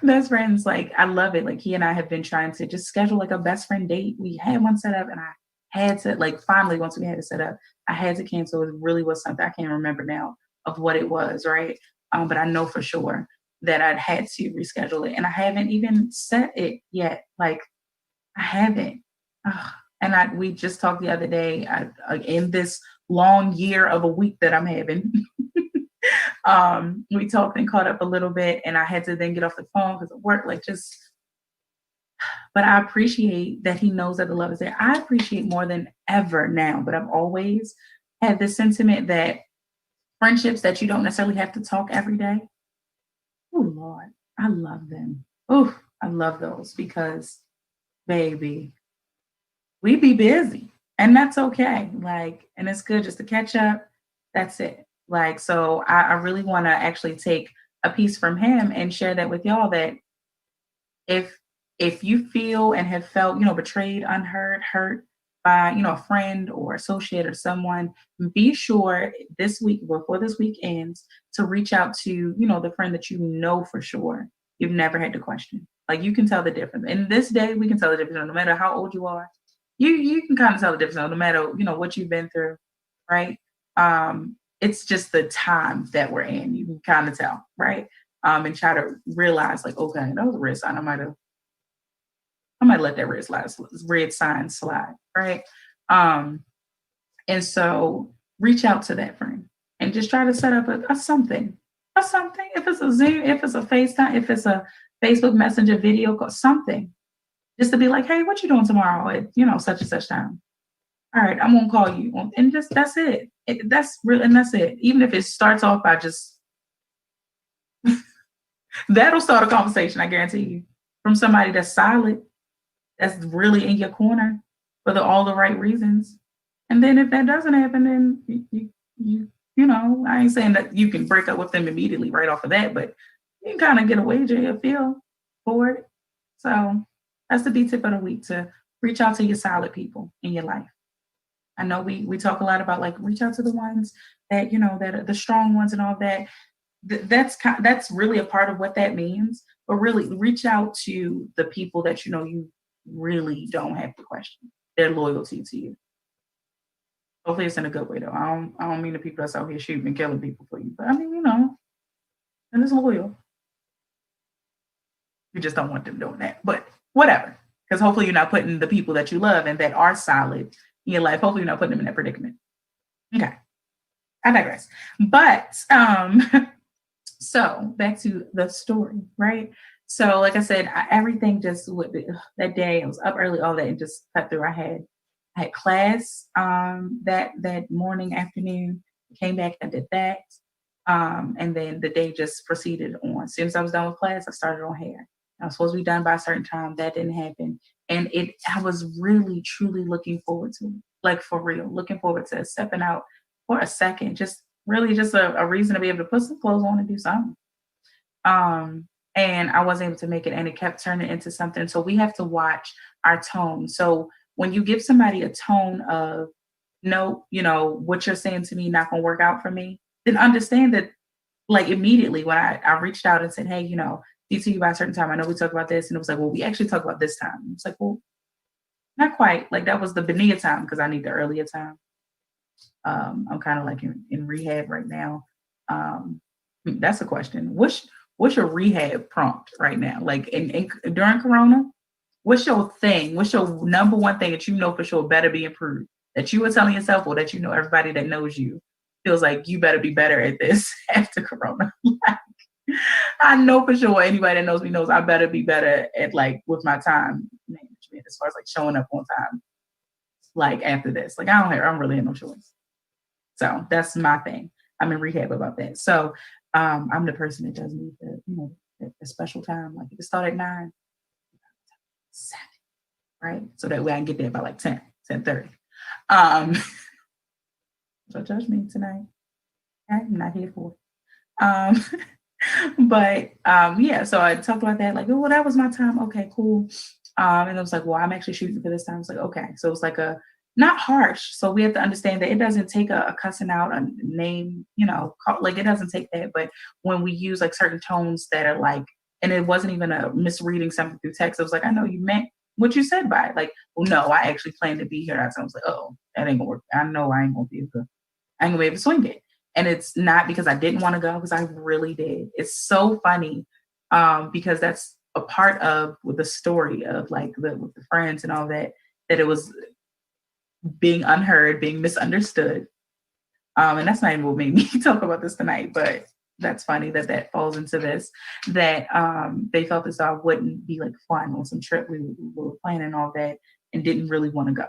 best friends, like, I love it. Like, he and I have been trying to just schedule, like, a best friend date. We had one set up, and I had to, like, finally, once we had it set up, I had to cancel. It really was something I can't remember now of what it was, right? But I know for sure that I'd had to reschedule it, and I haven't even set it yet. Like, I haven't. Ugh. And we just talked the other day, in this long year of a week that I'm having. We talked and caught up a little bit, and I had to then get off the phone because of work, but I appreciate that he knows that the love is there. I appreciate more than ever now, but I've always had this sentiment that friendships that you don't necessarily have to talk every day. Oh Lord, I love them. Oh, I love those because, baby, we be busy, and that's okay. Like, and it's good just to catch up. That's it. Like, so I really want to actually take a piece from him and share that with y'all, that if you feel and have felt, betrayed, unheard, hurt by, a friend or associate or someone, be sure this week, before this week ends, to reach out to, the friend that you know for sure you've never had to question. Like, you can tell the difference. In this day, we can tell the difference no matter how old you are. You can kind of tell the difference no matter, what you've been through, right? It's just the time that we're in. You can kind of tell, right? And try to realize, like, okay, that was a red sign. I might let that red sign slide, right? And so reach out to that friend and just try to set up a something. If it's a Zoom, if it's a FaceTime, if it's a Facebook Messenger video call, something. Just to be like, hey, what you doing tomorrow at, such and such time? All right, I'm gonna call you. And just that's it. That's real, and that's it. Even if it starts off by just that'll start a conversation, I guarantee you. From somebody that's solid, that's really in your corner for all the right reasons. And then if that doesn't happen, then I ain't saying that you can break up with them immediately right off of that, but you can kind of get a wager, a feel for it. So that's the B tip of the week, to reach out to your solid people in your life. I know we talk a lot about, like, reach out to the ones that, that are the strong ones and all that. That's really a part of what that means. But really, reach out to the people that you really don't have to question their loyalty to you. Hopefully, it's in a good way, though. I don't mean the people that's out here shooting and killing people for you, but I mean, and it's loyal. You just don't want them doing that, but whatever. Because hopefully, you're not putting the people that you love and that are solid in your life. Hopefully, you're not putting them in that predicament. Okay, I digress. But so back to the story, right? So, like I said, everything just that day. I was up early, all that, and just cut through. I had class that morning, afternoon. Came back, I did that, and then the day just proceeded on. As soon as I was done with class, I started on hair. I was supposed to be done by a certain time. That didn't happen, and I was really, truly looking forward to it. Like, for real, looking forward to stepping out for a second, just really just a reason to be able to put some clothes on and do something. And I wasn't able to make it, and it kept turning into something. So we have to watch our tone. So when you give somebody a tone of no, what you're saying to me not gonna work out for me, then understand that like immediately when I reached out and said, hey, see to you by a certain time. I know we talked about this. And it was like, well, we actually talked about this time. It's like, well, not quite. Like that was the Benia time because I need the earlier time. I'm kind of like in rehab right now. That's a question. What's your rehab prompt right now? Like during Corona, what's your thing? What's your number one thing that you know for sure better be improved? That you were telling yourself, or that everybody that knows you feels like you better be better at this after Corona. Like, I know for sure anybody that knows me knows I better be better at like with my time management as far as like showing up on time. Like after this, like I don't really have no choice. So that's my thing. I'm in rehab about that. So I'm the person that does need the special time. Like if it start at 9, 7, right? So that way I can get there by like 10:30. So judge me tonight. I'm not here for it. But yeah, so I talked about that, like, well, that was my time. Okay, cool. And I was like, well, I'm actually shooting for this time. It's like, okay. So it's like not harsh. So we have to understand that it doesn't take a cussing out, a name, like it doesn't take that. But when we use like certain tones that are like, and it wasn't even a misreading something through text. It was like, I know you meant what you said by it. Like, well, no, I actually plan to be here. I was like, oh, that ain't gonna work. I know I ain't gonna be able to swing it. And it's not because I didn't want to go, because I really did. It's so funny because that's a part of the story of like with the friends and all that it was being unheard, being misunderstood. And that's not even what made me talk about this tonight, but that's funny that falls into this, that they felt as though I wouldn't be like fun on some trip we were planning all that and didn't really want to go.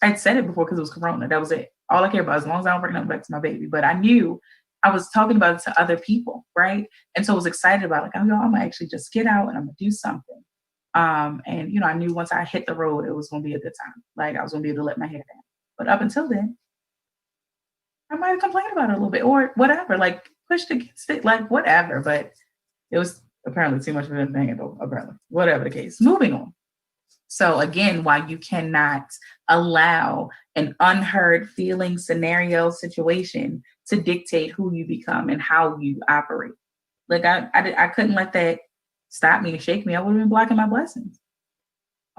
I'd said it before because it was Corona. That was it. All I care about, as long as I don't bring nothing back to my baby. But I knew I was talking about it to other people, right? And so I was excited about it. Like, I'm gonna actually just get out and I'm gonna do something. And I knew once I hit the road, it was gonna be a good time. Like I was gonna be able to let my hair down. But up until then, I might have complained about it a little bit or whatever, like pushed against it, like whatever. But it was apparently too much of a thing, apparently. Whatever the case. Moving on. So again, why you cannot allow an unheard feeling, scenario, situation to dictate who you become and how you operate. Like I couldn't let that stop me and shake me. I would have been blocking my blessings.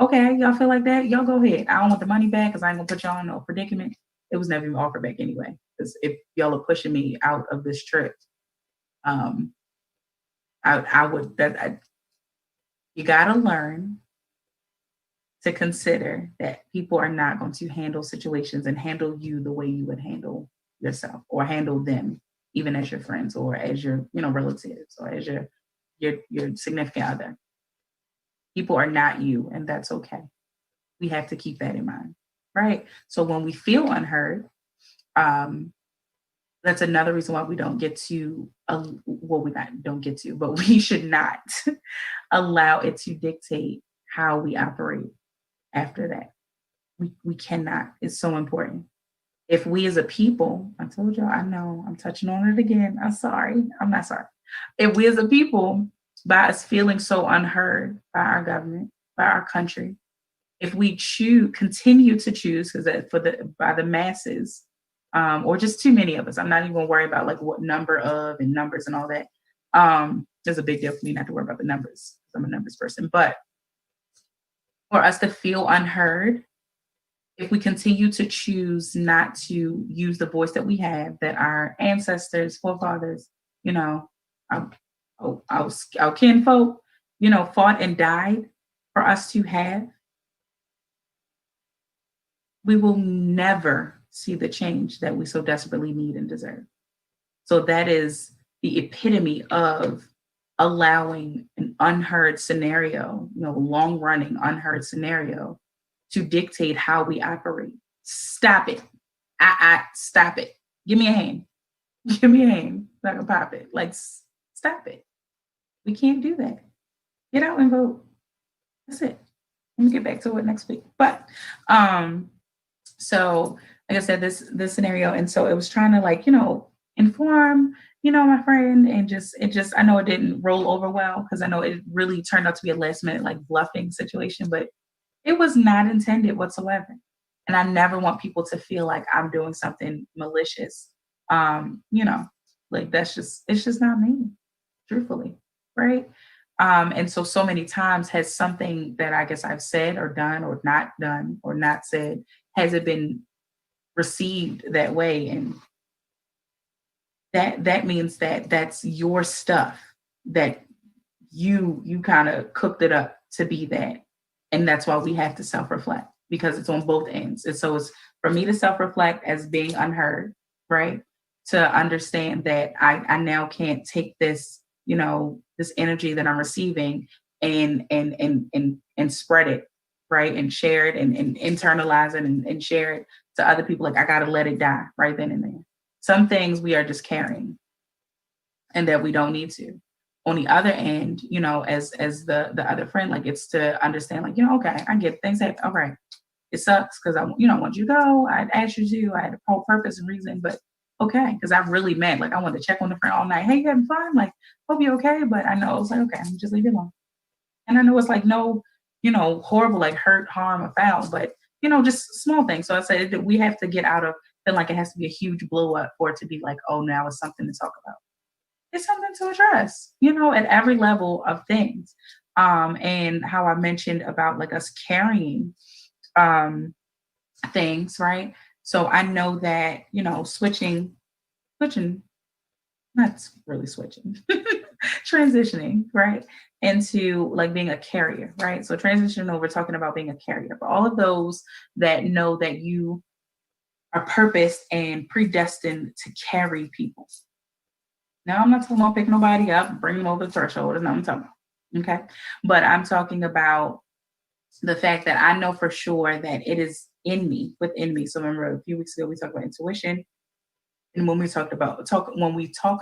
Okay, y'all feel like that? Y'all go ahead. I don't want the money back because I ain't gonna put y'all in no predicament. It was never even offered back anyway. Because if y'all are pushing me out of this trip, you gotta learn to consider that people are not going to handle situations and handle you the way you would handle yourself or handle them, even as your friends or as your, relatives or as your significant other. People are not you, and that's okay. We have to keep that in mind, right? So when we feel unheard, that's another reason why we don't get to, don't get to, but we should not allow it to dictate how we operate. After that, we cannot. It's so important. If we as a people, I told y'all, I know I'm touching on it again. I'm sorry. I'm not sorry. If we as a people, by us feeling so unheard by our government, by our country, if we continue to choose, because by the masses, or just too many of us, I'm not even gonna worry about like what number of and numbers and all that. There's a big deal for me not to worry about the numbers. I'm a numbers person, but for us to feel unheard, if we continue to choose not to use the voice that we have, that our ancestors, forefathers, our kinfolk, fought and died for us to have, we will never see the change that we so desperately need and deserve. So that is the epitome of allowing an unheard scenario, long-running unheard scenario to dictate how we operate. Stop it. Stop it. Give me a hand. Give me a hand so I can pop it. Like, stop it. We can't do that. Get out and vote. That's it. Let me get back to it next week. But, so like I said, this scenario, and so it was trying to inform, my friend, and I know it didn't roll over well because I know it really turned out to be a last minute bluffing situation, but It was not intended whatsoever. And I never want people to feel like I'm doing something malicious. You know, like it's just not me, truthfully. Right. And so many times has something that I guess I've said or done or not said, has it been received that way? And that means that that's your stuff, that you kind of cooked it up to be that. And that's why we have to self-reflect, because it's on both ends. And so it's for me to self-reflect as being unheard, right? To understand that I now can't take this, this energy that I'm receiving and spread it, right? And share it and internalize it and share it to other people. Like I gotta let it die right then and there. Some things we are just carrying and that we don't need to. On the other end, as the other friend, like it's to understand, like, okay, I get things happen. All right. It sucks because I want you to go. I asked you to, I had a whole purpose and reason, but okay, because I really meant, like, I wanted to check on the friend all night. Hey, you having fun? Like, hope you're okay. But I know it's like, okay, I'm just leave it alone. And I know it's like no, horrible, like hurt, harm, or foul, but just small things. So I said that we have to get out of feeling like it has to be a huge blow up for it to be like, oh, now it's something to talk about. It's something to address, at every level of things. And how I mentioned about like us carrying things, right? So I know that, switching, not really switching, transitioning, right? Into like being a carrier, right? So transitioning over, talking about being a carrier. For all of those that know that you are purposed and predestined to carry people. Now, I'm not talking about picking nobody up and bring them over the threshold. That's not what I'm talking about. Okay. But I'm talking about the fact that I know for sure that it is within me. So remember a few weeks ago, we talked about intuition. And when we talk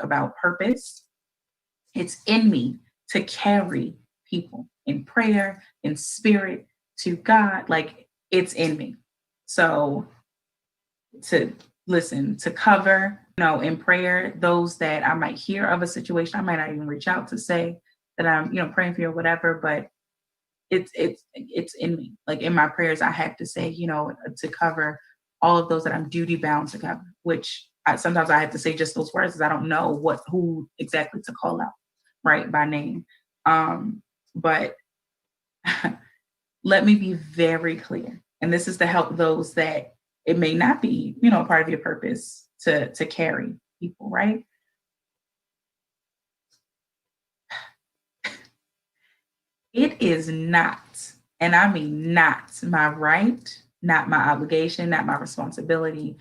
about purpose, it's in me to carry people in prayer, in spirit, to God. Like it's in me. So to listen, to cover, in prayer, those that I might hear of a situation, I might not even reach out to say that I'm, praying for you or whatever, but it's in me. Like in my prayers, I have to say, to cover all of those that I'm duty bound to cover, which sometimes I have to say just those words because I don't know who exactly to call out, right, by name. But let me be very clear. And this is to help those that it may not be, part of your purpose to carry people, right? It is not, and I mean not my right, not my obligation, not my responsibility,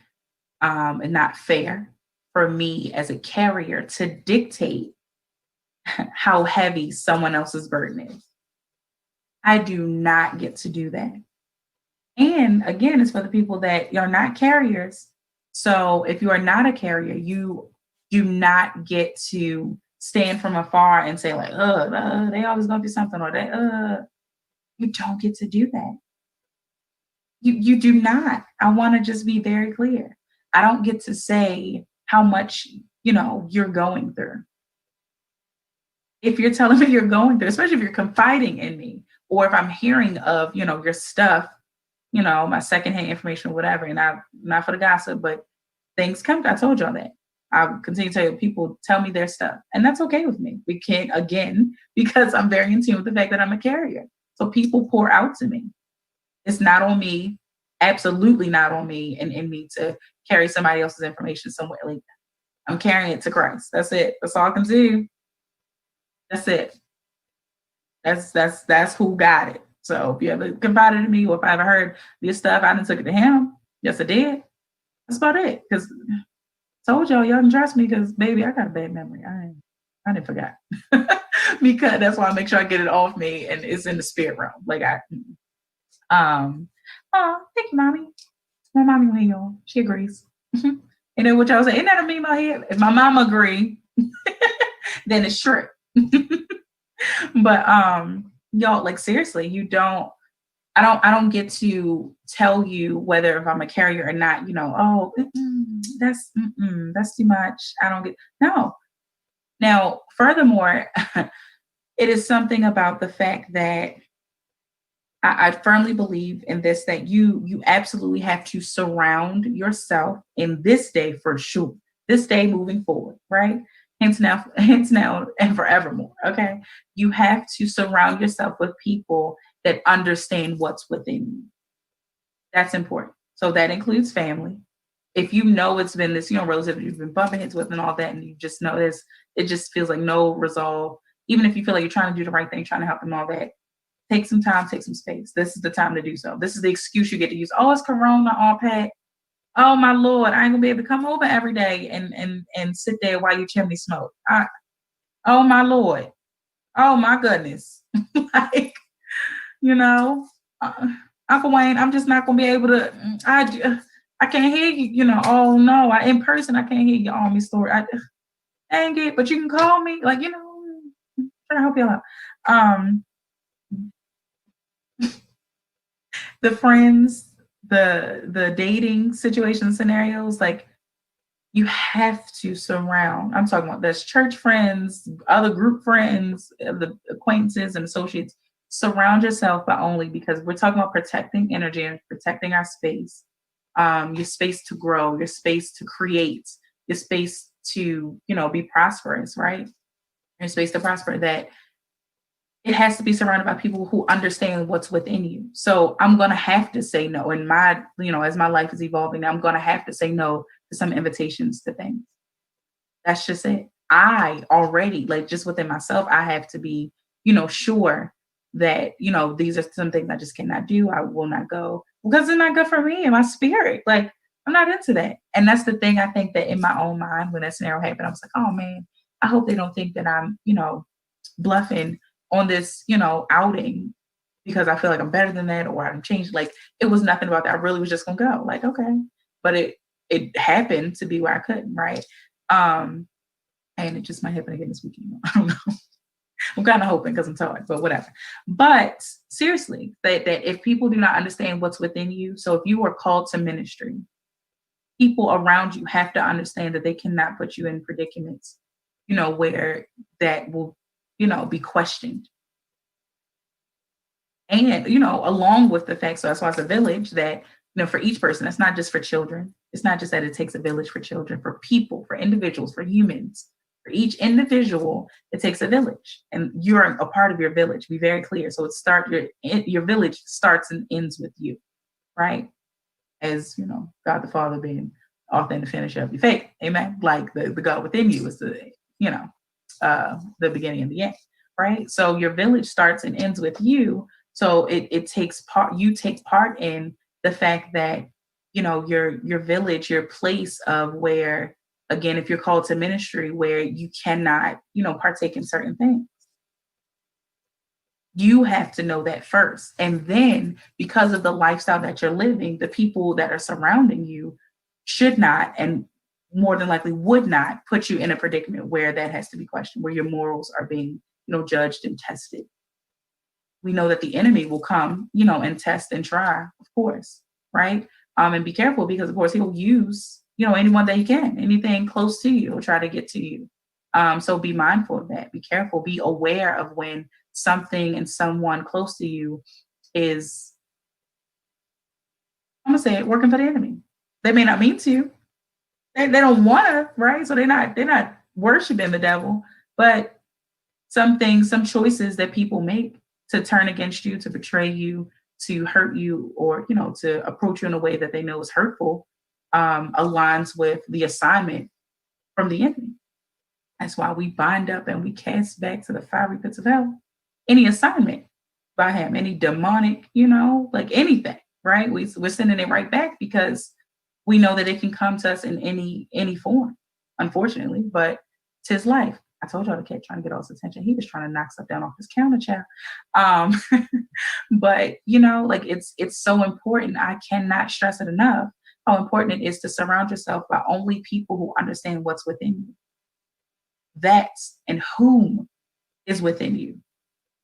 and not fair for me as a carrier to dictate how heavy someone else's burden is. I do not get to do that. And again, it's for the people that are not carriers. So if you are not a carrier, you do not get to stand from afar and say like, they always gonna do something, or they, you don't get to do that. You do not. I want to just be very clear. I don't get to say how much, you're going through. If you're telling me you're going through, especially if you're confiding in me, or if I'm hearing of, your stuff, my secondhand information or whatever, and I'm not for the gossip, but things come. I told y'all that. I continue to tell you, people tell me their stuff, and that's okay with me. We can't, again, because I'm very in tune with the fact that I'm a carrier. So people pour out to me. It's not on me, absolutely not on me, and in me to carry somebody else's information somewhere. Like I'm carrying it to Christ. That's it. That's all I can do. That's it. That's who got it. So if you ever confided in me, or if I ever heard this stuff, I didn't took it to him. Yes, I did. That's about it. Because told y'all didn't trust me because baby, I got a bad memory. I didn't forget. Because that's why I make sure I get it off me and it's in the spirit realm. Like thank you, mommy. My mommy went y'all. She agrees. And then what y'all say, isn't that a meme out here? If my mama agree, then it's true. But y'all, like seriously, I don't get to tell you whether if I'm a carrier or not, that's too much. I don't get, no. Now, furthermore, it is something about the fact that I firmly believe in this, that you absolutely have to surround yourself in this day for sure. This day moving forward, right? Hence now and forevermore. Okay. You have to surround yourself with people that understand what's within you. That's important. So that includes family. If you know it's been this, relative you've been bumping heads with and all that, and you just know this, it just feels like no resolve. Even if you feel like you're trying to do the right thing, trying to help them, all that, take some time, take some space. This is the time to do so. This is the excuse you get to use. Oh, it's Corona, all Pat. Oh my Lord, I ain't gonna be able to come over every day and sit there while you chimney smoke. Oh my Lord. Oh my goodness. Like, you know, uh, Uncle Wayne, I'm just not gonna be able to. I can't hear you. Oh no, in person I can't hear your army story. Dang it, but you can call me. Like, trying to help you out. The friends, the dating situation scenarios, like, you have to surround. I'm talking about there's church friends, other group friends, the acquaintances and associates. Surround yourself by only, because we're talking about protecting energy and protecting our space, your space to grow, your space to create, your space to, be prosperous, right? Your space to prosper, that it has to be surrounded by people who understand what's within you. So I'm going to have to say no. And as my life is evolving, I'm going to have to say no to some invitations to things. That's just it. I already, like, just within myself, I have to be, sure that, these are some things I just cannot do. I will not go because they're not good for me and my spirit. Like, I'm not into that. And that's the thing. I think that in my own mind, when that scenario happened, I was like, oh man, I hope they don't think that I'm, bluffing on this, outing, because I feel like I'm better than that, or I'm changed. Like, it was nothing about that. I really was just gonna go. Like, okay. But it happened to be where I couldn't, right? And it just might happen again this weekend. I don't know. I'm kind of hoping because I'm tired, but whatever. But seriously, that if people do not understand what's within you, so if you are called to ministry, people around you have to understand that they cannot put you in predicaments, where that will, be questioned. And, along with the fact, so that's why it's a village, that, for each person, it's not just for children. It's not just that it takes a village for children, for people, for individuals, for humans. For each individual, it takes a village, and you're a part of your village. Be very clear. So your village starts and ends with you, right? As God the Father being author and the finisher of your faith. Amen. Like the God within you is the beginning and the end, right? So your village starts and ends with you. So it takes part. You take part in the fact that your village, your place of where, again, if you're called to ministry, where you cannot partake in certain things. You have to know that first. And then, because of the lifestyle that you're living, the people that are surrounding you should not, and more than likely would not, put you in a predicament where that has to be questioned, where your morals are being, judged and tested. We know that the enemy will come, and test and try, of course, right? And be careful, because, of course, he'll use, anyone that he can, anything close to you, he'll try to get to you. So be mindful of that. Be careful. Be aware of when something and someone close to you is, I'm gonna say it, working for the enemy. They may not mean to. They don't want to, right? So they're not worshiping the devil, but some things, some choices that people make to turn against you, to betray you, to hurt you, or to approach you in a way that they know is hurtful, aligns with the assignment from the enemy. That's why we bind up and we cast back to the fiery pits of hell any assignment by him, any demonic, like anything, right? We're sending it right back, because we know that it can come to us in any form, unfortunately, but it's his life. I told y'all the cat trying to get all his attention. He was trying to knock stuff down off his counter, child. But like, it's so important. I cannot stress it enough how important it is to surround yourself by only people who understand what's within you. That's and whom is within you.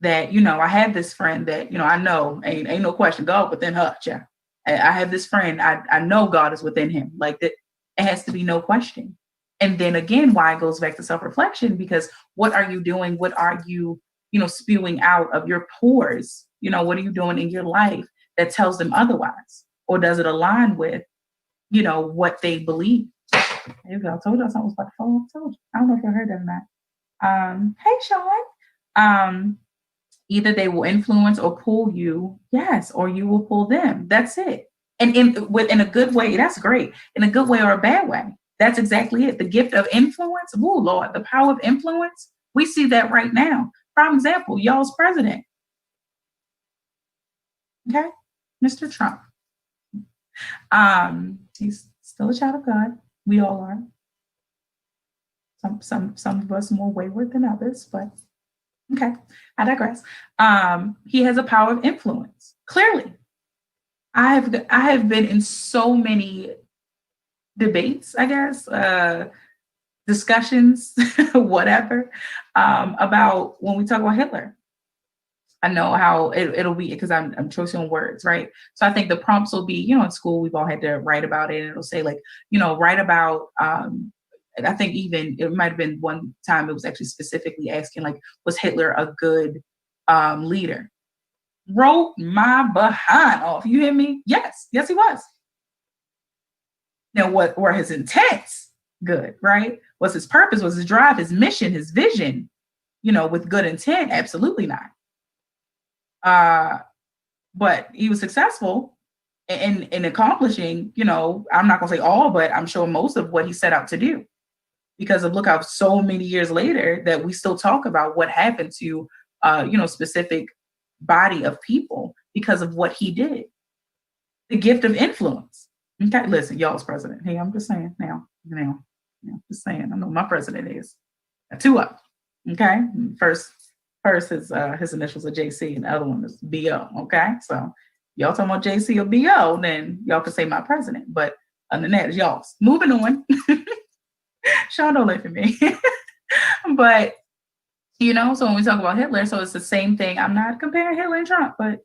That I have this friend that I know ain't no question, God within her, child. I have this friend, I know God is within him. Like that, it has to be no question. And then again, why it goes back to self-reflection, because what are you doing? What are you, spewing out of your pores What are you doing in your life that tells them otherwise? Or does it align with, what they believe? There you go. I told you something was about to fall. I told you. I don't know if you heard that or not. Hey, Sean. Either they will influence or pull you, yes, or you will pull them. That's it. And in a good way, that's great. In a good way or a bad way, that's exactly it. The gift of influence, oh Lord, the power of influence. We see that right now. Prime example, y'all's president. Okay, Mr. Trump. He's still a child of God. We all are. Some of us more wayward than others, but okay, I digress. He has a power of influence. Clearly, I have been in so many debates, I guess, discussions, whatever, about when we talk about Hitler. I know how it'll be because I'm choosing words, right? So I think the prompts will be, in school we've all had to write about it, and it'll say like, write about. I think even it might have been one time it was actually specifically asking like, was Hitler a good leader? Wrote my behind off. You hear me? Yes, he was. Now, what were his intents? Good, right? Was his purpose? Was his drive? His mission? His vision? With good intent? Absolutely not. But he was successful in accomplishing. I'm not gonna say all, but I'm sure most of what he set out to do. Because of look how so many years later that we still talk about what happened to specific body of people because of what he did. The gift of influence. Okay, listen, y'all's president. Hey, I'm just saying now, just saying. I know my president is two up. Okay, first his initials are JC, and the other one is BO. Okay, so y'all talking about JC or BO, then y'all can say my president. But other than that, it's y'all's. Moving on. Sean, don't laugh at me. But so when we talk about Hitler, so it's the same thing. I'm not comparing Hitler and Trump, but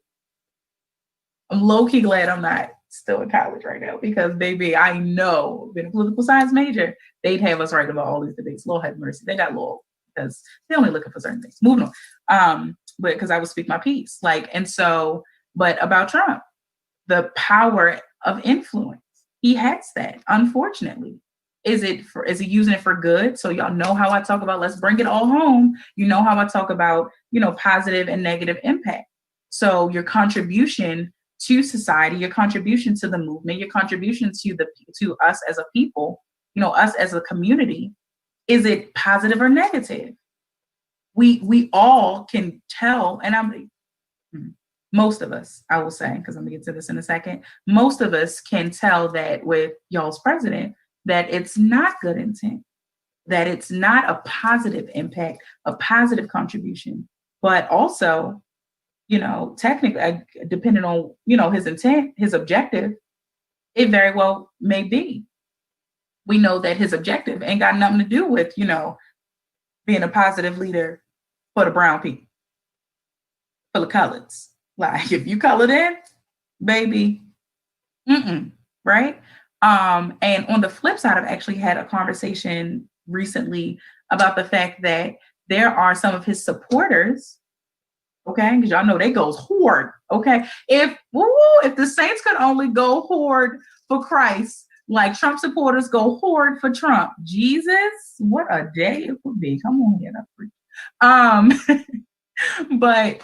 I'm low-key glad I'm not still in college right now because, baby, I know, being a political science major, they'd have us writing about all these debates. Lord have mercy. They got low because they're only looking for certain things. Moving on. But because I would speak my piece. But about Trump, the power of influence, he has that, unfortunately. Is he using it for good? So y'all know how I talk about, let's bring it all home. You know how I talk about, positive and negative impact. So your contribution to society, your contribution to the movement, your contribution to us as a people, us as a community, is it positive or negative? We all can tell, and most of us, I will say, because I'm gonna get to this in a second, most of us can tell that with y'all's president, that it's not good intent, that it's not a positive impact, a positive contribution, but also, technically, depending on, his intent, his objective, it very well may be. We know that his objective ain't got nothing to do with, being a positive leader for the brown people, for the coloreds. Like, if you colored in, baby, right? And on the flip side, I've actually had a conversation recently about the fact that there are some of his supporters, okay, because y'all know they goes hard, okay? If the Saints could only go hard for Christ, like Trump supporters go hard for Trump, Jesus, what a day it would be. Come on here, but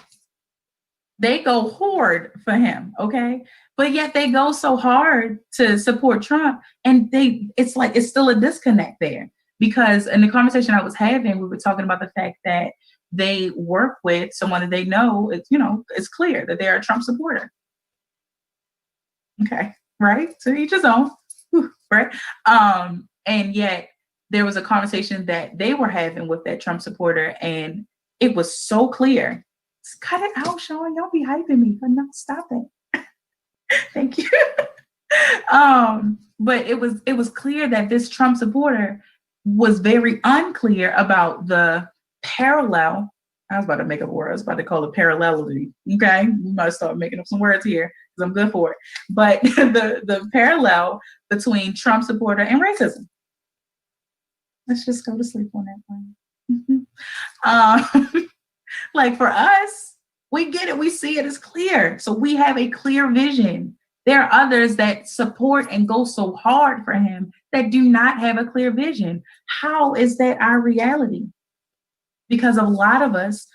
they go hard for him, okay? But yet they go so hard to support Trump, and it's like it's still a disconnect there. Because in the conversation I was having, we were talking about the fact that they work with someone that they know, it's clear that they're a Trump supporter. Okay, right? To each his own, right? And yet there was a conversation that they were having with that Trump supporter, and it was so clear. Cut it out, Sean. Y'all be hyping me, but no, stop it. Thank you. But it was clear that this Trump supporter was very unclear about the parallel. I was about to make up a word. I was about to call it parallelity. Okay, we might start making up some words here because I'm good for it. But the parallel between Trump supporter and racism. Let's just go to sleep on that one. Like for us, We get it. We see it as clear. So we have a clear vision. There are others that support and go so hard for him that do not have a clear vision. How is that our reality? Because a lot of us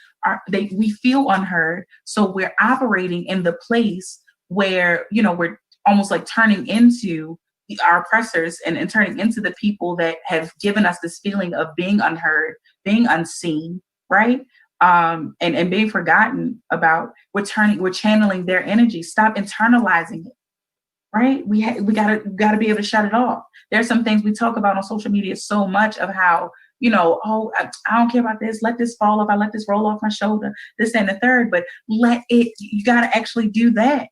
we feel unheard. So we're operating in the place where, we're almost like turning into our oppressors and turning into the people that have given us this feeling of being unheard, being unseen, right? And being forgotten about. We're channeling their energy. Stop internalizing it, right? We gotta be able to shut it off. There's some things we talk about on social media so much of how, I don't care about this. Let this fall off. I let this roll off my shoulder. This and the third. But you gotta actually do that.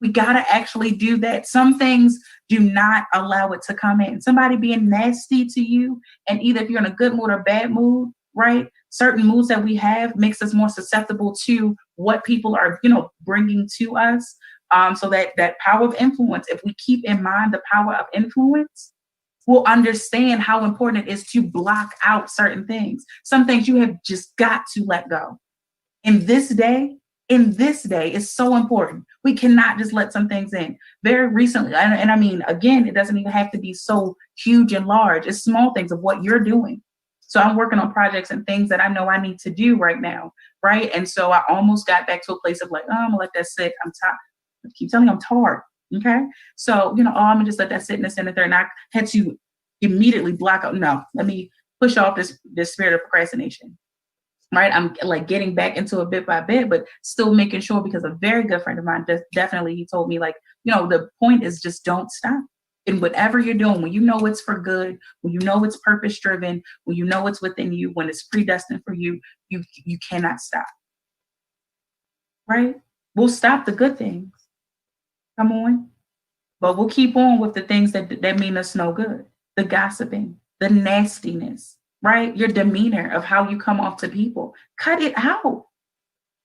We gotta actually do that. Some things do not allow it to come in. Somebody being nasty to you, and either if you're in a good mood or bad mood, right? Certain moods that we have makes us more susceptible to what people are, bringing to us. So that power of influence, if we keep in mind the power of influence, we'll understand how important it is to block out certain things. Some things you have just got to let go. In this day, it's so important. We cannot just let some things in. Very recently, and I mean, again, it doesn't even have to be so huge and large. It's small things of what you're doing. So I'm working on projects and things that I know I need to do right now, right? And so I almost got back to a place of like, oh, I'm gonna let that sit. I'm tired. I keep telling you I'm tired. Okay. So, I'm gonna just let that sit in the center there. And I had to immediately block out. No, let me push off this spirit of procrastination. Right. I'm like getting back into it bit by bit, but still making sure, because a very good friend of mine definitely, he told me, like, the point is just don't stop. And whatever you're doing, when you know it's for good, when you know it's purpose driven, when you know it's within you, when it's predestined for you, you cannot stop. Right. We'll stop the good things. Come on. But we'll keep on with the things that mean us no good. The gossiping, the nastiness, right? Your demeanor of how you come off to people. Cut it out.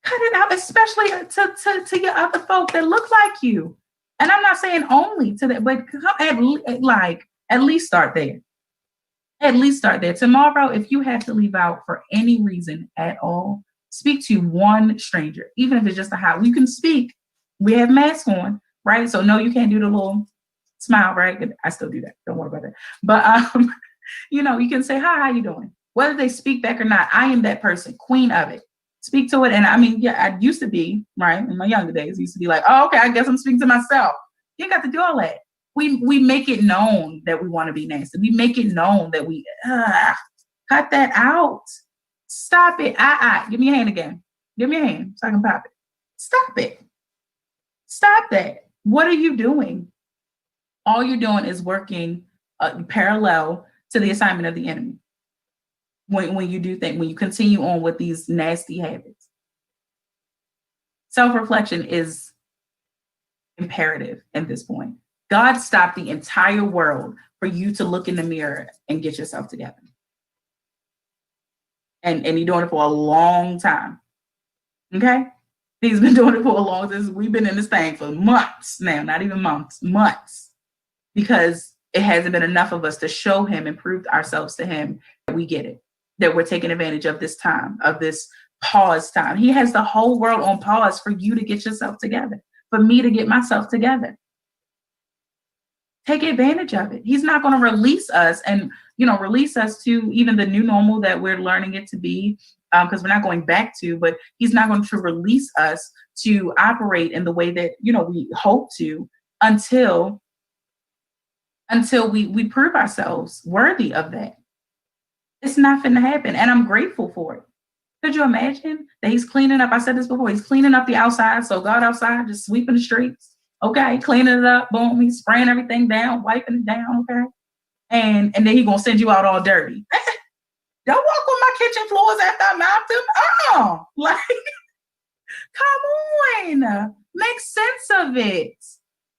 Cut it out, especially to your other folk that look like you. And I'm not saying only to that, but at least start there. At least start there. Tomorrow, if you have to leave out for any reason at all, speak to one stranger, even if it's just a hi. You can speak. We have masks on, right? So no, you can't do the little smile, right? I still do that. Don't worry about that. But you can say, hi, how you doing? Whether they speak back or not, I am that person, queen of it. Speak to it. And I mean, yeah, I used to be, right? In my younger days, used to be like, oh, okay, I guess I'm speaking to myself. You ain't got to do all that. We make it known that we want to be nasty. We make it known that we cut that out. Stop it. Give me your hand again. Give me your hand so I can pop it. Stop it. Stop that. What are you doing? All you're doing is working parallel to the assignment of the enemy. When you do things, when you continue on with these nasty habits. Self-reflection is imperative at this point. God stopped the entire world for you to look in the mirror and get yourself together. And he's doing it for a long time. Okay? He's been doing it for a long time. We've been in this thing for months now, not even months, months. Because it hasn't been enough of us to show him and prove ourselves to him that we get it, that we're taking advantage of this time, of this pause time. He has the whole world on pause for you to get yourself together, for me to get myself together. Take advantage of it. He's not going to release us and, release us to even the new normal that we're learning it to be, because we're not going back to, but he's not going to release us to operate in the way that, we hope to until we prove ourselves worthy of that. It's not going to happen. And I'm grateful for it. Could you imagine that he's cleaning up? I said this before. He's cleaning up the outside. So God outside, just sweeping the streets. Okay, cleaning it up, boom, he's spraying everything down, wiping it down, okay? And then he's gonna send you out all dirty. Don't walk on my kitchen floors after I mopped them. Oh, like, come on, make sense of it.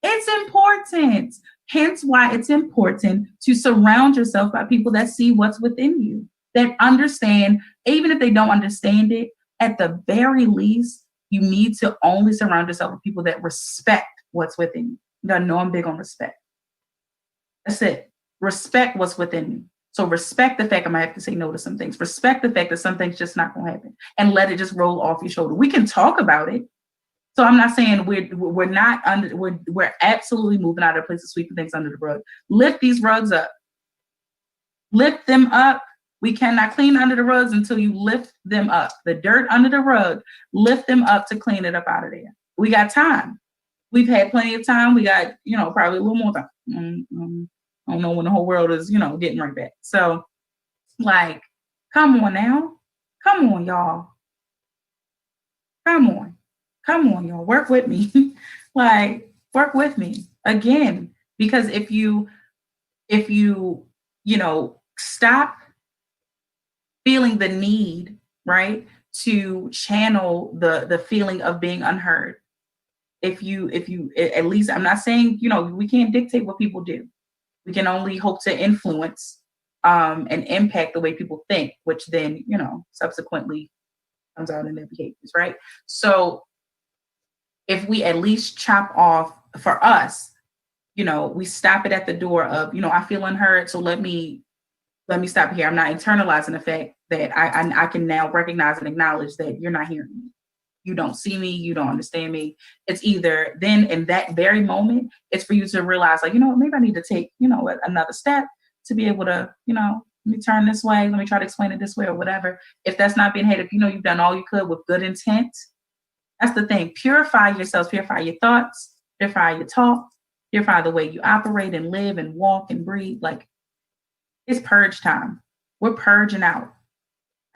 It's important. Hence why it's important to surround yourself by people that see what's within you, that understand, even if they don't understand it, at the very least, you need to only surround yourself with people that respect what's within you. You gotta know I'm big on respect. That's it. Respect what's within you. So respect the fact I'm gonna have to say no to some things. Respect the fact that some things just not gonna happen, and let it just roll off your shoulder. We can talk about it. So I'm not saying we're not under, we're absolutely moving out of the place of sweeping things under the rug. Lift these rugs up. Lift them up. We cannot clean under the rugs until you lift them up. The dirt under the rug, lift them up to clean it up out of there. We got time. We've had plenty of time. We got, probably a little more time. I don't know when the whole world is, getting right back. So, like, come on now. Come on, y'all. Come on, y'all. Work with me. Work with me. Again, because if you, stop feeling the need, right, to channel the feeling of being unheard. If you, at least, I'm not saying, we can't dictate what people do. We can only hope to influence and impact the way people think, which then, subsequently comes out in their behaviors, right? So if we at least chop off, for us, we stop it at the door of, I feel unheard, so let me stop here. I'm not internalizing the fact that I can now recognize and acknowledge that you're not hearing me. You don't see me. You don't understand me. It's either then in that very moment, it's for you to realize, like, maybe I need to take, another step to be able to, let me turn this way. Let me try to explain it this way or whatever. If that's not being hated, you've done all you could with good intent. That's the thing. Purify yourselves, purify your thoughts, purify your talk, purify the way you operate and live and walk and breathe. Like, it's purge time. We're purging out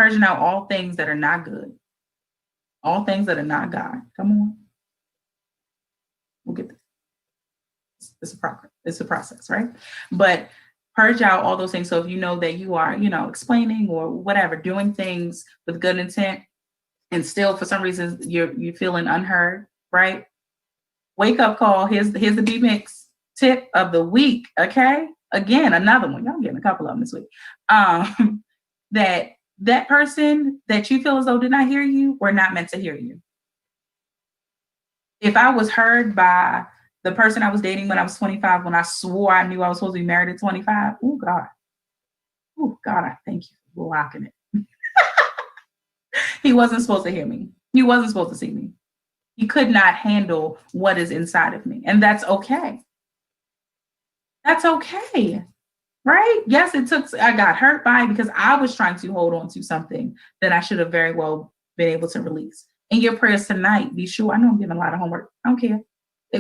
all things that are not good. All things that are not God. Come on. We'll get this. It's a process, right? But purge out all those things. So if you know that you are, explaining or whatever, doing things with good intent, and still for some reason you're feeling unheard, right? Wake up call. Here's the B-Mix tip of the week. Okay. Again, another one. Y'all getting a couple of them this week. That person that you feel as though did not hear you were not meant to hear you. If I was heard by the person I was dating when I was 25, when I swore I knew I was supposed to be married at 25, oh God, I thank you for blocking it. He wasn't supposed to hear me. He wasn't supposed to see me. He could not handle what is inside of me. And that's okay. That's okay. Right? Yes, I got hurt by it because I was trying to hold on to something that I should have very well been able to release. In your prayers tonight, be sure, I know I'm giving a lot of homework. I don't care.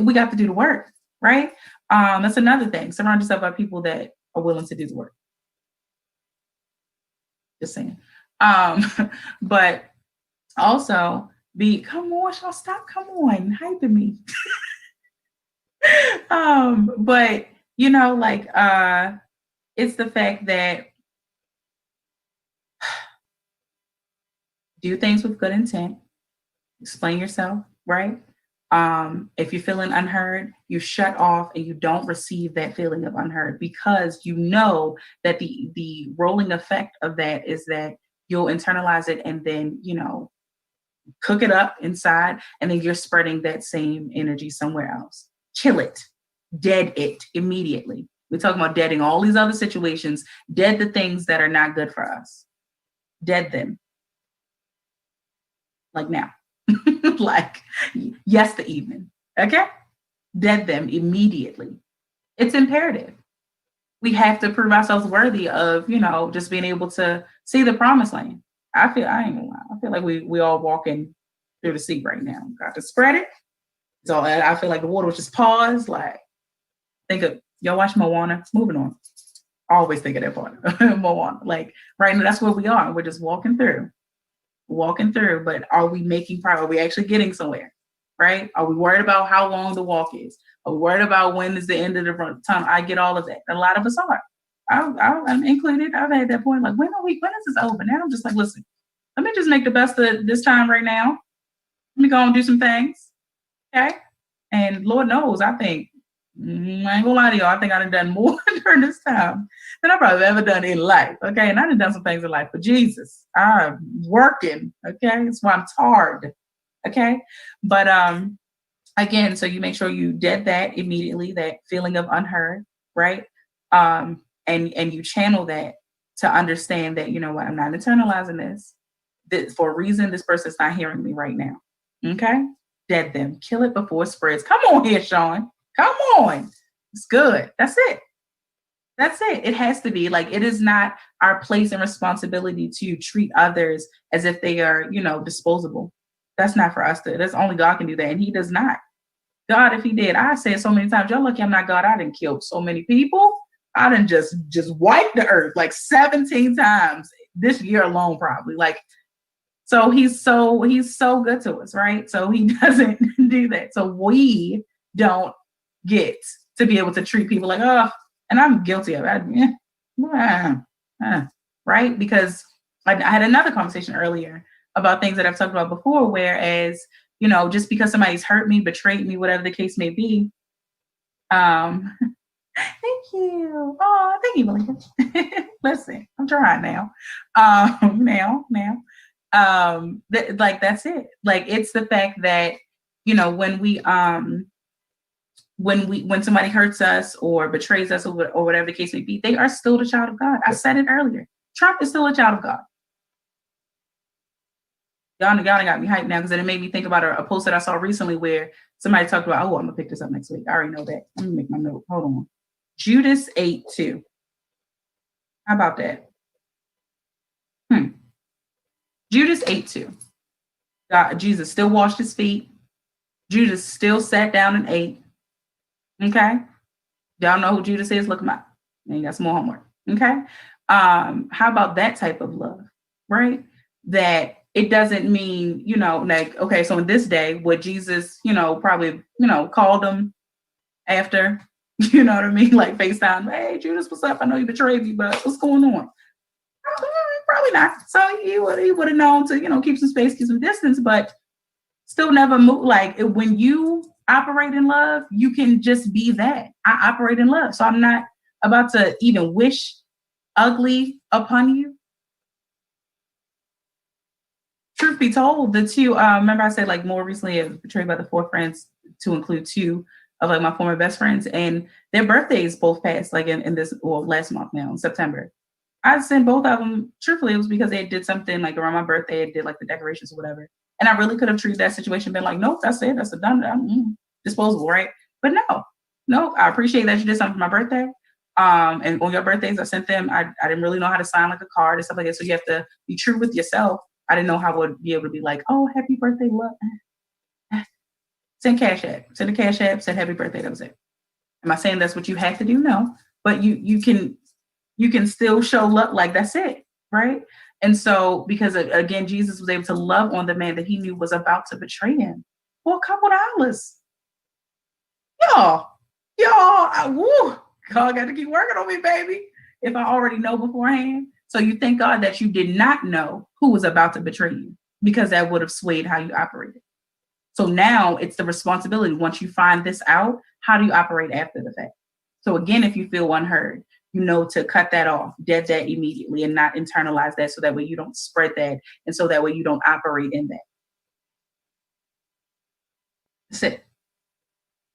We got to do the work, right? That's another thing. Surround yourself by people that are willing to do the work. Just saying. But also come on, y'all stop. Come on, hyping me. But it's the fact that do things with good intent, explain yourself, right? If you're feeling unheard, you shut off and you don't receive that feeling of unheard, because you know that the rolling effect of that is that you'll internalize it and then, cook it up inside, and then you're spreading that same energy somewhere else. Chill it, dead it immediately. We're talking about deading all these other situations, dead the things that are not good for us. Dead them. Like now. Like yesterday evening. Okay? Dead them immediately. It's imperative. We have to prove ourselves worthy of, just being able to see the promised land. I ain't gonna lie. I feel like we all walking through the sea right now. Got to spread it. So I feel like the water was just paused. Like, think of, y'all watch Moana. Moving on. I always think of that part. Moana. Like, right now, that's where we are. We're just walking through. But are we making progress? Are we actually getting somewhere? Right? Are we worried about how long the walk is? Are we worried about when is the end of the time? I get all of that. A lot of us are. I'm included. I've had that point. Like, when is this over? Now I'm just like, listen, let me just make the best of this time right now. Let me go and do some things. Okay? And Lord knows, I think, I ain't gonna lie to y'all, I think I've done more during this time than I probably ever done in life. Okay? And I've done some things in life, but Jesus, I'm working. Okay? That's why I'm tired. Okay? But again, so you make sure you dead that immediately, that feeling of unheard, right? And you channel that to understand that, you know what, I'm not internalizing this. For a reason, this person's not hearing me right now. Okay? Dead them. Kill it before it spreads. Come on here, Sean. Come on. It's good. That's it. That's it. It has to be. Like, it is not our place and responsibility to treat others as if they are, you know, disposable. That's not for us to. That's only God can do that. And he does not. God, if he did, I said so many times, y'all lucky I'm not God. I done killed so many people. I done just wiped the earth like 17 times this year alone, probably. Like, so he's so good to us, right? So he doesn't do that. So we don't get to be able to treat people like, oh, and I'm guilty of it. Right? Because I had another conversation earlier about things that I've talked about before, whereas, you know, just because somebody's hurt me, betrayed me, whatever the case may be. Thank you. Oh, thank you, Malika. Listen, I'm trying now. Like, that's it. Like, it's the fact that, you know, when somebody hurts us or betrays us or whatever the case may be, they are still the child of God. I said it earlier. Trump is still a child of God. Y'all got me hyped now because it made me think about a post that I saw recently where somebody talked about, oh, I'm going to pick this up next week. I already know that. Let me make my note. Hold on. Judas 8:2. How about that? Judas 8:2. Jesus still washed his feet. Judas still sat down and ate. Okay? Y'all know who Judas is? Look him up. And you got some more homework. Okay? How about that type of love? Right? That it doesn't mean, you know, like, okay, so in this day, would Jesus, you know, probably, you know, called him after, you know what I mean? Like FaceTime, hey, Judas, what's up? I know you betrayed me, but what's going on? Probably not. So he would have known to, you know, keep some space, keep some distance, but still never move. Like, when you operate in love, you can just be that. I operate in love. So I'm not about to even wish ugly upon you. Truth be told, the two, remember I said, like, more recently I was betrayed by the 4 friends, to include 2 of like my former best friends, and their birthdays both passed like in this, or last month now, in September. I sent both of them, truthfully, it was because they did something like around my birthday, they did like the decorations or whatever. And I really could have treated that situation, been like, nope, that's it, that's a done, disposable, right? But no, I appreciate that you did something for my birthday. And on your birthdays, I sent them, I didn't really know how to sign like a card and stuff like that. So you have to be true with yourself. I didn't know how I would be able to be like, oh, happy birthday, love. Send Cash App, send a Cash App, send happy birthday, that was it. Am I saying that's what you have to do? No, but you can still show love, like, that's it, right? And so, because again, Jesus was able to love on the man that he knew was about to betray him for a couple dollars. Y'all, God got to keep working on me, baby, if I already know beforehand. So you thank God that you did not know who was about to betray you, because that would have swayed how you operated. So now it's the responsibility. Once you find this out, how do you operate after the fact? So again, if you feel unheard, you know to cut that off, dead that immediately, and not internalize that, so that way you don't spread that, and so that way you don't operate in that.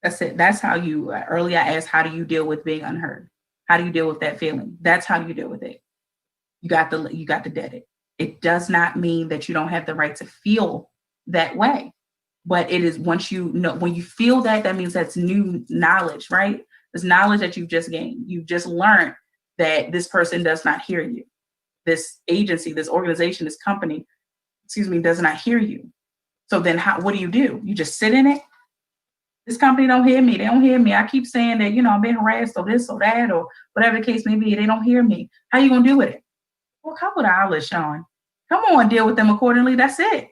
That's it. That's how you, earlier I asked, how do you deal with being unheard? How do you deal with that feeling? That's how you deal with it. You got to dead it. It does not mean that you don't have the right to feel that way. But it is, once you know, when you feel that, that means that's new knowledge, right? This knowledge that you've just gained. You've just learned that this person does not hear you. This agency, this organization, this company, does not hear you. So then what do? You just sit in it? This company don't hear me. They don't hear me. I keep saying that, I'm being harassed or this or that or whatever the case may be. They don't hear me. How you going to deal with it? Well, couple of dollars, Sean. Come on, deal with them accordingly. That's it.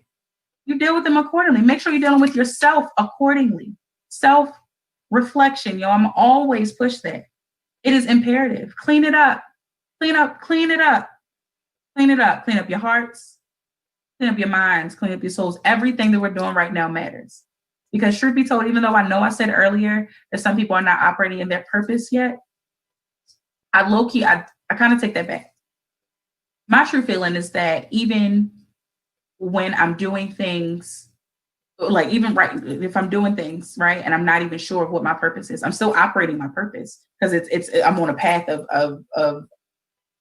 You deal with them accordingly. Make sure you're dealing with yourself accordingly. Self-reflection, I'm always push that. It is imperative. Clean it up. Clean it up. Clean it up. Clean up your hearts. Clean up your minds. Clean up your souls. Everything that we're doing right now matters. Because truth be told, even though I know I said earlier that some people are not operating in their purpose yet, I kind of take that back. My true feeling is that even when I'm doing things, like even right, if I'm doing things right, and I'm not even sure of what my purpose is, I'm still operating my purpose, because I'm on a path of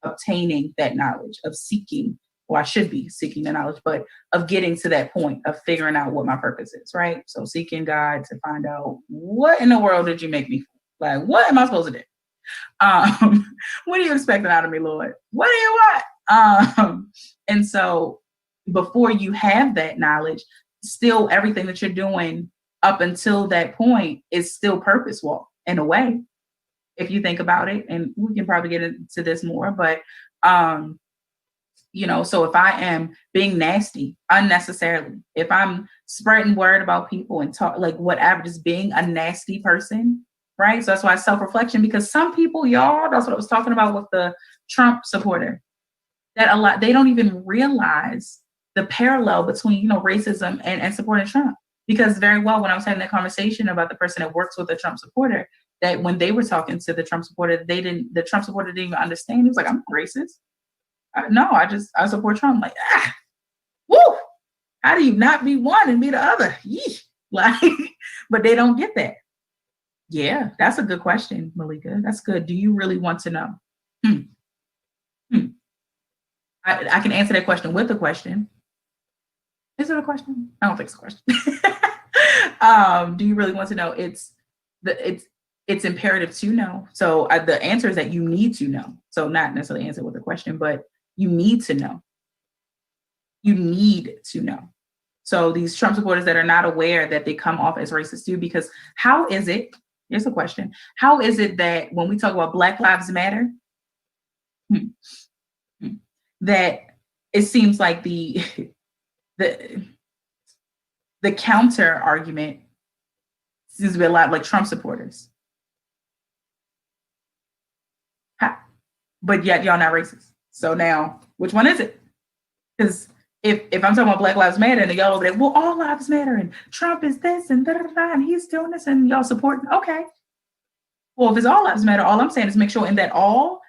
obtaining that knowledge, of seeking, or I should be seeking the knowledge, but of getting to that point of figuring out what my purpose is, right? So seeking God to find out, what in the world did you make me for? Like, what am I supposed to do? What are you expecting out of me, Lord? What do you want? And so before you have that knowledge, still everything that you're doing up until that point is still purpose walk in a way, if you think about it. And we can probably get into this more, but so if I am being nasty unnecessarily, if I'm spreading word about people and talk like whatever, just being a nasty person, right? So that's why self-reflection, because some people, y'all, that's what I was talking about with the Trump supporter, that they don't even realize the parallel between, racism and supporting Trump. Because very well, when I was having that conversation about the person that works with a Trump supporter, that when they were talking to the Trump supporter, the Trump supporter didn't even understand. He was like, I'm not racist. No, I support Trump. I'm like, woo! How do you not be one and be the other? Yeesh. Like, but they don't get that. Yeah, that's a good question, Malika. That's good. Do you really want to know? I can answer that question with a question. Is it a question? I don't think it's a question. Do you really want to know? It's imperative to know. So the answer is that you need to know. So not necessarily answer with a question, but you need to know. You need to know. So these Trump supporters that are not aware that they come off as racist too, because how is it? Here's a question. How is it that when we talk about Black Lives Matter, that it seems like the counter argument seems to be a lot like Trump supporters. But yet y'all not racist. So now, which one is it? Because if I'm talking about Black Lives Matter and y'all over there, well, all lives matter and Trump is this and da-da-da-da, and he's doing this and y'all supporting, okay. Well, if it's all lives matter, all I'm saying is make sure in that all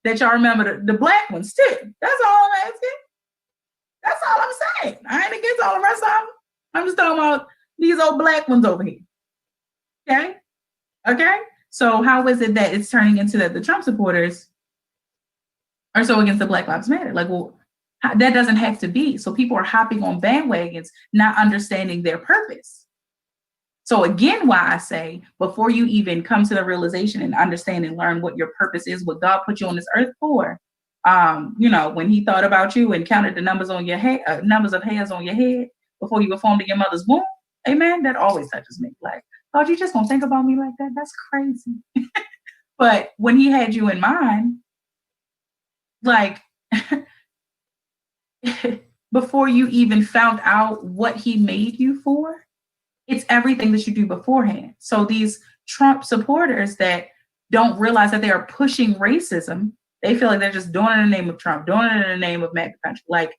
that y'all remember the Black ones too. That's all I'm asking. That's all I'm saying. I ain't against all the rest of them. I'm just talking about these old Black ones over here. Okay. So how is it that it's turning into that the Trump supporters are so against the Black Lives Matter? Like, well, that doesn't have to be. So people are hopping on bandwagons, not understanding their purpose. So again, why I say before you even come to the realization and understand and learn what your purpose is, what God put you on this earth for, when he thought about you and counted the numbers on your head, numbers of hairs on your head before you were formed in your mother's womb, amen, that always touches me. Like, God, you just gonna think about me like that? That's crazy. But when he had you in mind, like, before you even found out what he made you for, it's everything that you do beforehand. So these Trump supporters that don't realize that they are pushing racism, they feel like they're just doing it in the name of Trump, doing it in the name of MAGA country. Like,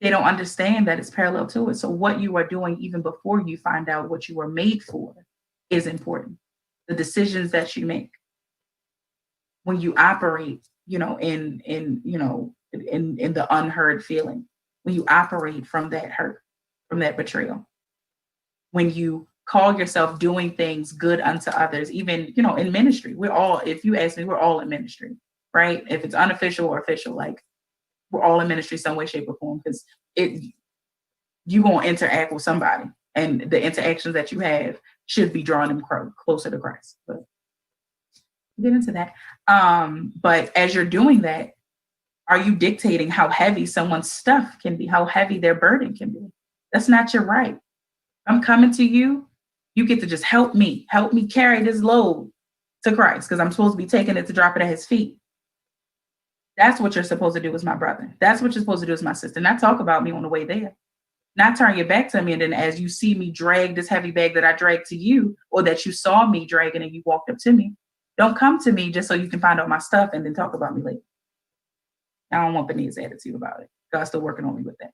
they don't understand that it's parallel to it. So what you are doing even before you find out what you were made for is important. The decisions that you make when you operate, in the unheard feeling, when you operate from that hurt, from that betrayal, when you call yourself doing things good unto others, even, in ministry, if you ask me, we're all in ministry, right? If it's unofficial or official, like, we're all in ministry some way, shape, or form, because you're going to interact with somebody, and the interactions that you have should be drawing them closer to Christ. But we'll get into that. But as you're doing that, are you dictating how heavy someone's stuff can be, how heavy their burden can be? That's not your right. I'm coming to you. You get to just help me carry this load to Christ, because I'm supposed to be taking it to drop it at his feet. That's what you're supposed to do as my brother. That's what you're supposed to do as my sister. Not talk about me on the way there. Not turn your back to me, and then as you see me drag this heavy bag that I dragged to you, or that you saw me dragging and you walked up to me, don't come to me just so you can find out my stuff and then talk about me later. I don't want Benia's attitude about it. God's still working on me with that.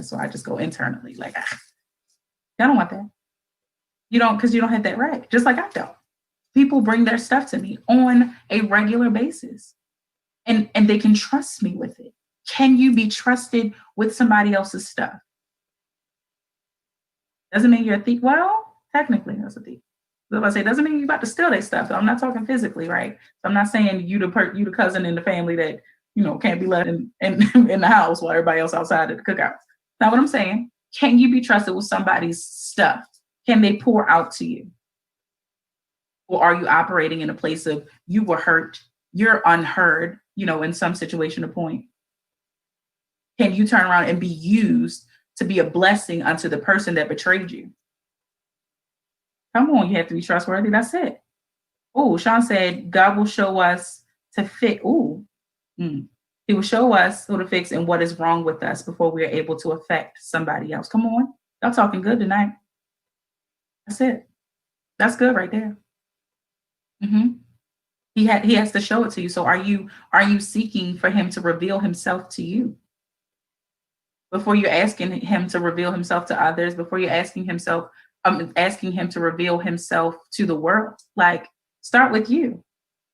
So I just go internally, like, I don't want that. You don't, because you don't have that right. Just like I don't. People bring their stuff to me on a regular basis, and they can trust me with it. Can you be trusted with somebody else's stuff? Doesn't mean you're a thief. Well, technically, that's a thief. So if I say, doesn't mean you about to steal their stuff. I'm not talking physically, right? So I'm not saying you the cousin in the family that, can't be left in the house while everybody else outside at the cookout. Now, what I'm saying, can you be trusted with somebody's stuff? Can they pour out to you? Or are you operating in a place of you were hurt, you're unheard, in some situation or point? Can you turn around and be used to be a blessing unto the person that betrayed you? Come on, you have to be trustworthy. That's it. Oh, Sean said, God will show us to fix. He will show us who to fix and what is wrong with us before we are able to affect somebody else. Come on. Y'all talking good tonight. That's it. That's good right there. He has to show it to you. So are you seeking for him to reveal himself to you? Before you're asking him to reveal himself to others, before you're asking him to reveal himself to the world, like, start with you.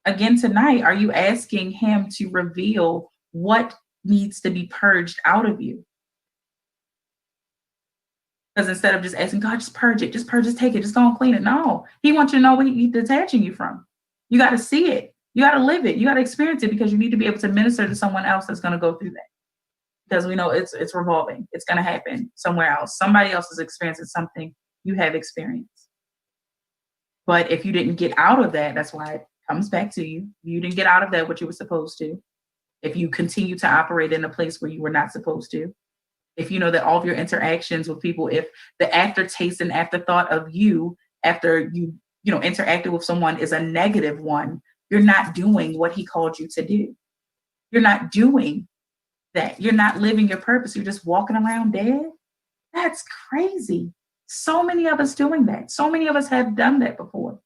Again, tonight, are you asking him to reveal what needs to be purged out of you? Because instead of just asking God, just purge it, just take it, just go and clean it. No, he wants you to know what he's detaching you from. You got to see it. You got to live it. You got to experience it, because you need to be able to minister to someone else that's going to go through that. Because we know it's revolving. It's going to happen somewhere else. Somebody else is experiencing something you have experienced. But if you didn't get out of that, that's why it comes back to you. You didn't get out of that what you were supposed to. If you continue to operate in a place where you were not supposed to, if you know that all of your interactions with people, if the aftertaste and afterthought of you after you interacted with someone is a negative one, you're not doing what he called you to do. You're not doing that. You're not living your purpose. You're just walking around dead. That's crazy. So many of us doing that. So many of us have done that before.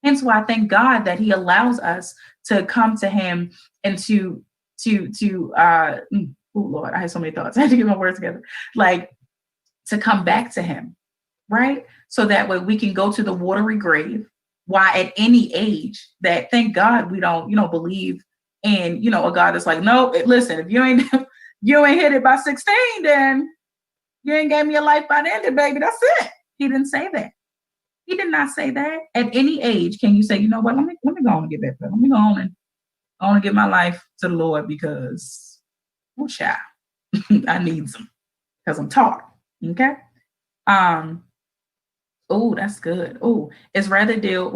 Hence why I thank God that he allows us to come to him and oh Lord, I had so many thoughts. I had to get my words together. Like, to come back to him, right? So that way we can go to the watery grave. Why at any age, that thank God we don't, believe in, a God that's like, no, listen, if you ain't hit it by 16, then you ain't gave me a life by the end of it, baby. That's it. He didn't say that. He did not say that. At any age, can you say, you know what? Let me go on and get back there. Let me go on and give my life to the Lord, because, oh, child, I need some, because I'm taught. Okay. Oh, that's good. Oh, I'd rather deal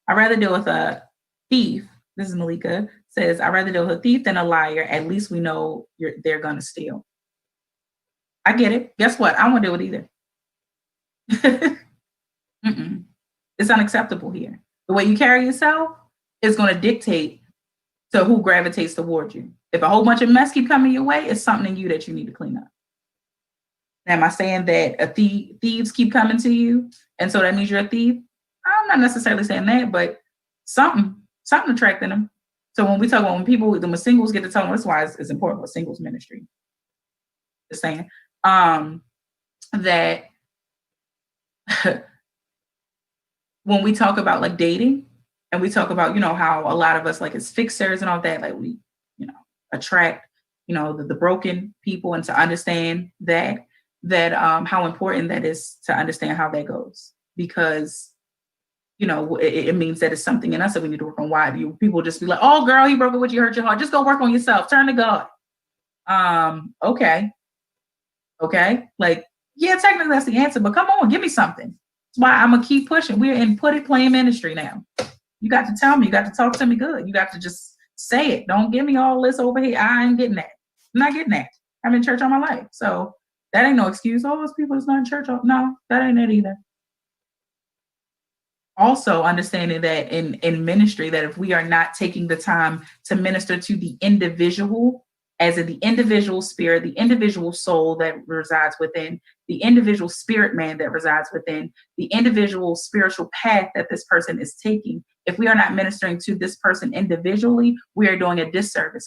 with a thief. This is Malika, says, I'd rather deal with a thief than a liar. At least we know they're gonna steal. I get it. Guess what? I won't deal with either. It's unacceptable here. The way you carry yourself is going to dictate to who gravitates towards you. If a whole bunch of mess keep coming your way, it's something in you that you need to clean up. Now, am I saying that thieves keep coming to you, and so that means you're a thief? I'm not necessarily saying that, but something attracting them. So when we talk about when singles get to talk, that's why it's important for singles ministry. Just saying that when we talk about like dating, and we talk about, how a lot of us like as fixers and all that, like we, attract, the broken people, and to understand that how important that is to understand how that goes, because, it means that it's something in us that we need to work on. Why do people just be like, oh girl, he broke it with you, hurt your heart. Just go work on yourself. Turn to God. Okay. Like, yeah, technically that's the answer, but come on, give me something. That's why I'm gonna keep pushing. We're in put it plain ministry now. You got to tell me, you got to talk to me good. You got to just say it. Don't give me all this over here. I ain't getting that. I'm not getting that. I'm in church all my life. So that ain't no excuse. All those people that's not in church. No, that ain't it either. Also understanding that in ministry, that if we are not taking the time to minister to the individual, as in the individual spirit, the individual soul that resides within, the individual spirit man that resides within, the individual spiritual path that this person is taking, if we are not ministering to this person individually, we are doing a disservice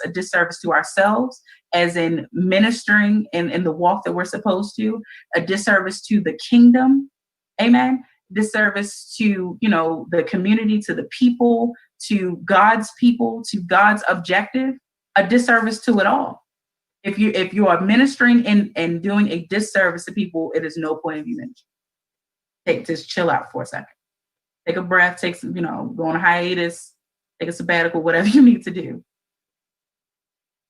to ourselves, as in ministering in the walk that we're supposed to, a disservice to the kingdom. Amen. Disservice to, the community, to the people, to God's people, to God's objective, a disservice to it all. If you are ministering and doing a disservice to people, it is no point of you ministering. Just chill out for a second. Take a breath, go on a hiatus, take a sabbatical, whatever you need to do.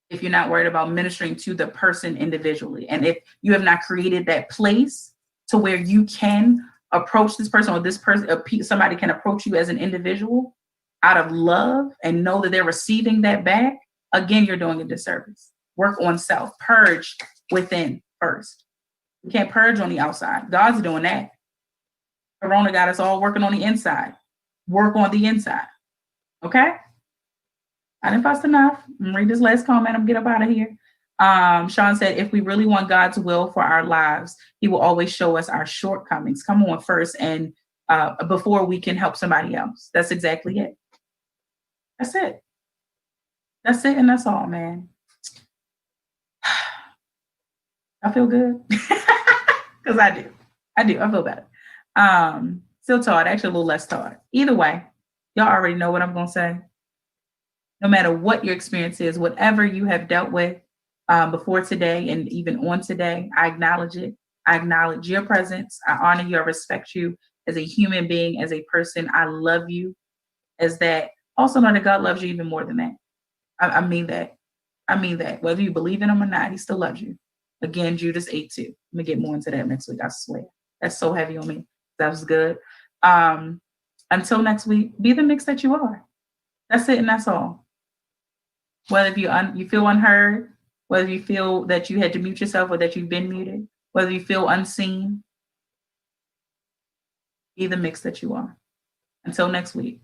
If you're not worried about ministering to the person individually. And if you have not created that place to where you can approach this person, or this person, somebody can approach you as an individual out of love and know that they're receiving that back, again, you're doing a disservice. Work on self, purge within first. You can't purge on the outside. God's doing that. Corona got us all working on the inside. Work on the inside. Okay? I didn't fuss enough. I'm gonna read this last comment. I'm gonna get up out of here. Sean said, if we really want God's will for our lives, he will always show us our shortcomings. Come on first, and before we can help somebody else. That's exactly it. That's it. That's it, and that's all, man. I feel good. Because I do. I feel better. Still tired, actually a little less tired. Either way, y'all already know what I'm gonna say. No matter what your experience is, whatever you have dealt with before today and even on today, I acknowledge it. I acknowledge your presence. I honor you. I respect you as a human being, as a person. I love you as that. Also know that God loves you even more than that. I mean that. I mean that. Whether you believe in him or not, he still loves you. Again, Judas 8:2. I'm going to get more into that next week, I swear. That's so heavy on me. That was good. Until next week, be the mix that you are. That's it, and that's all. Whether you feel unheard, whether you feel that you had to mute yourself or that you've been muted, whether you feel unseen, be the mix that you are. Until next week.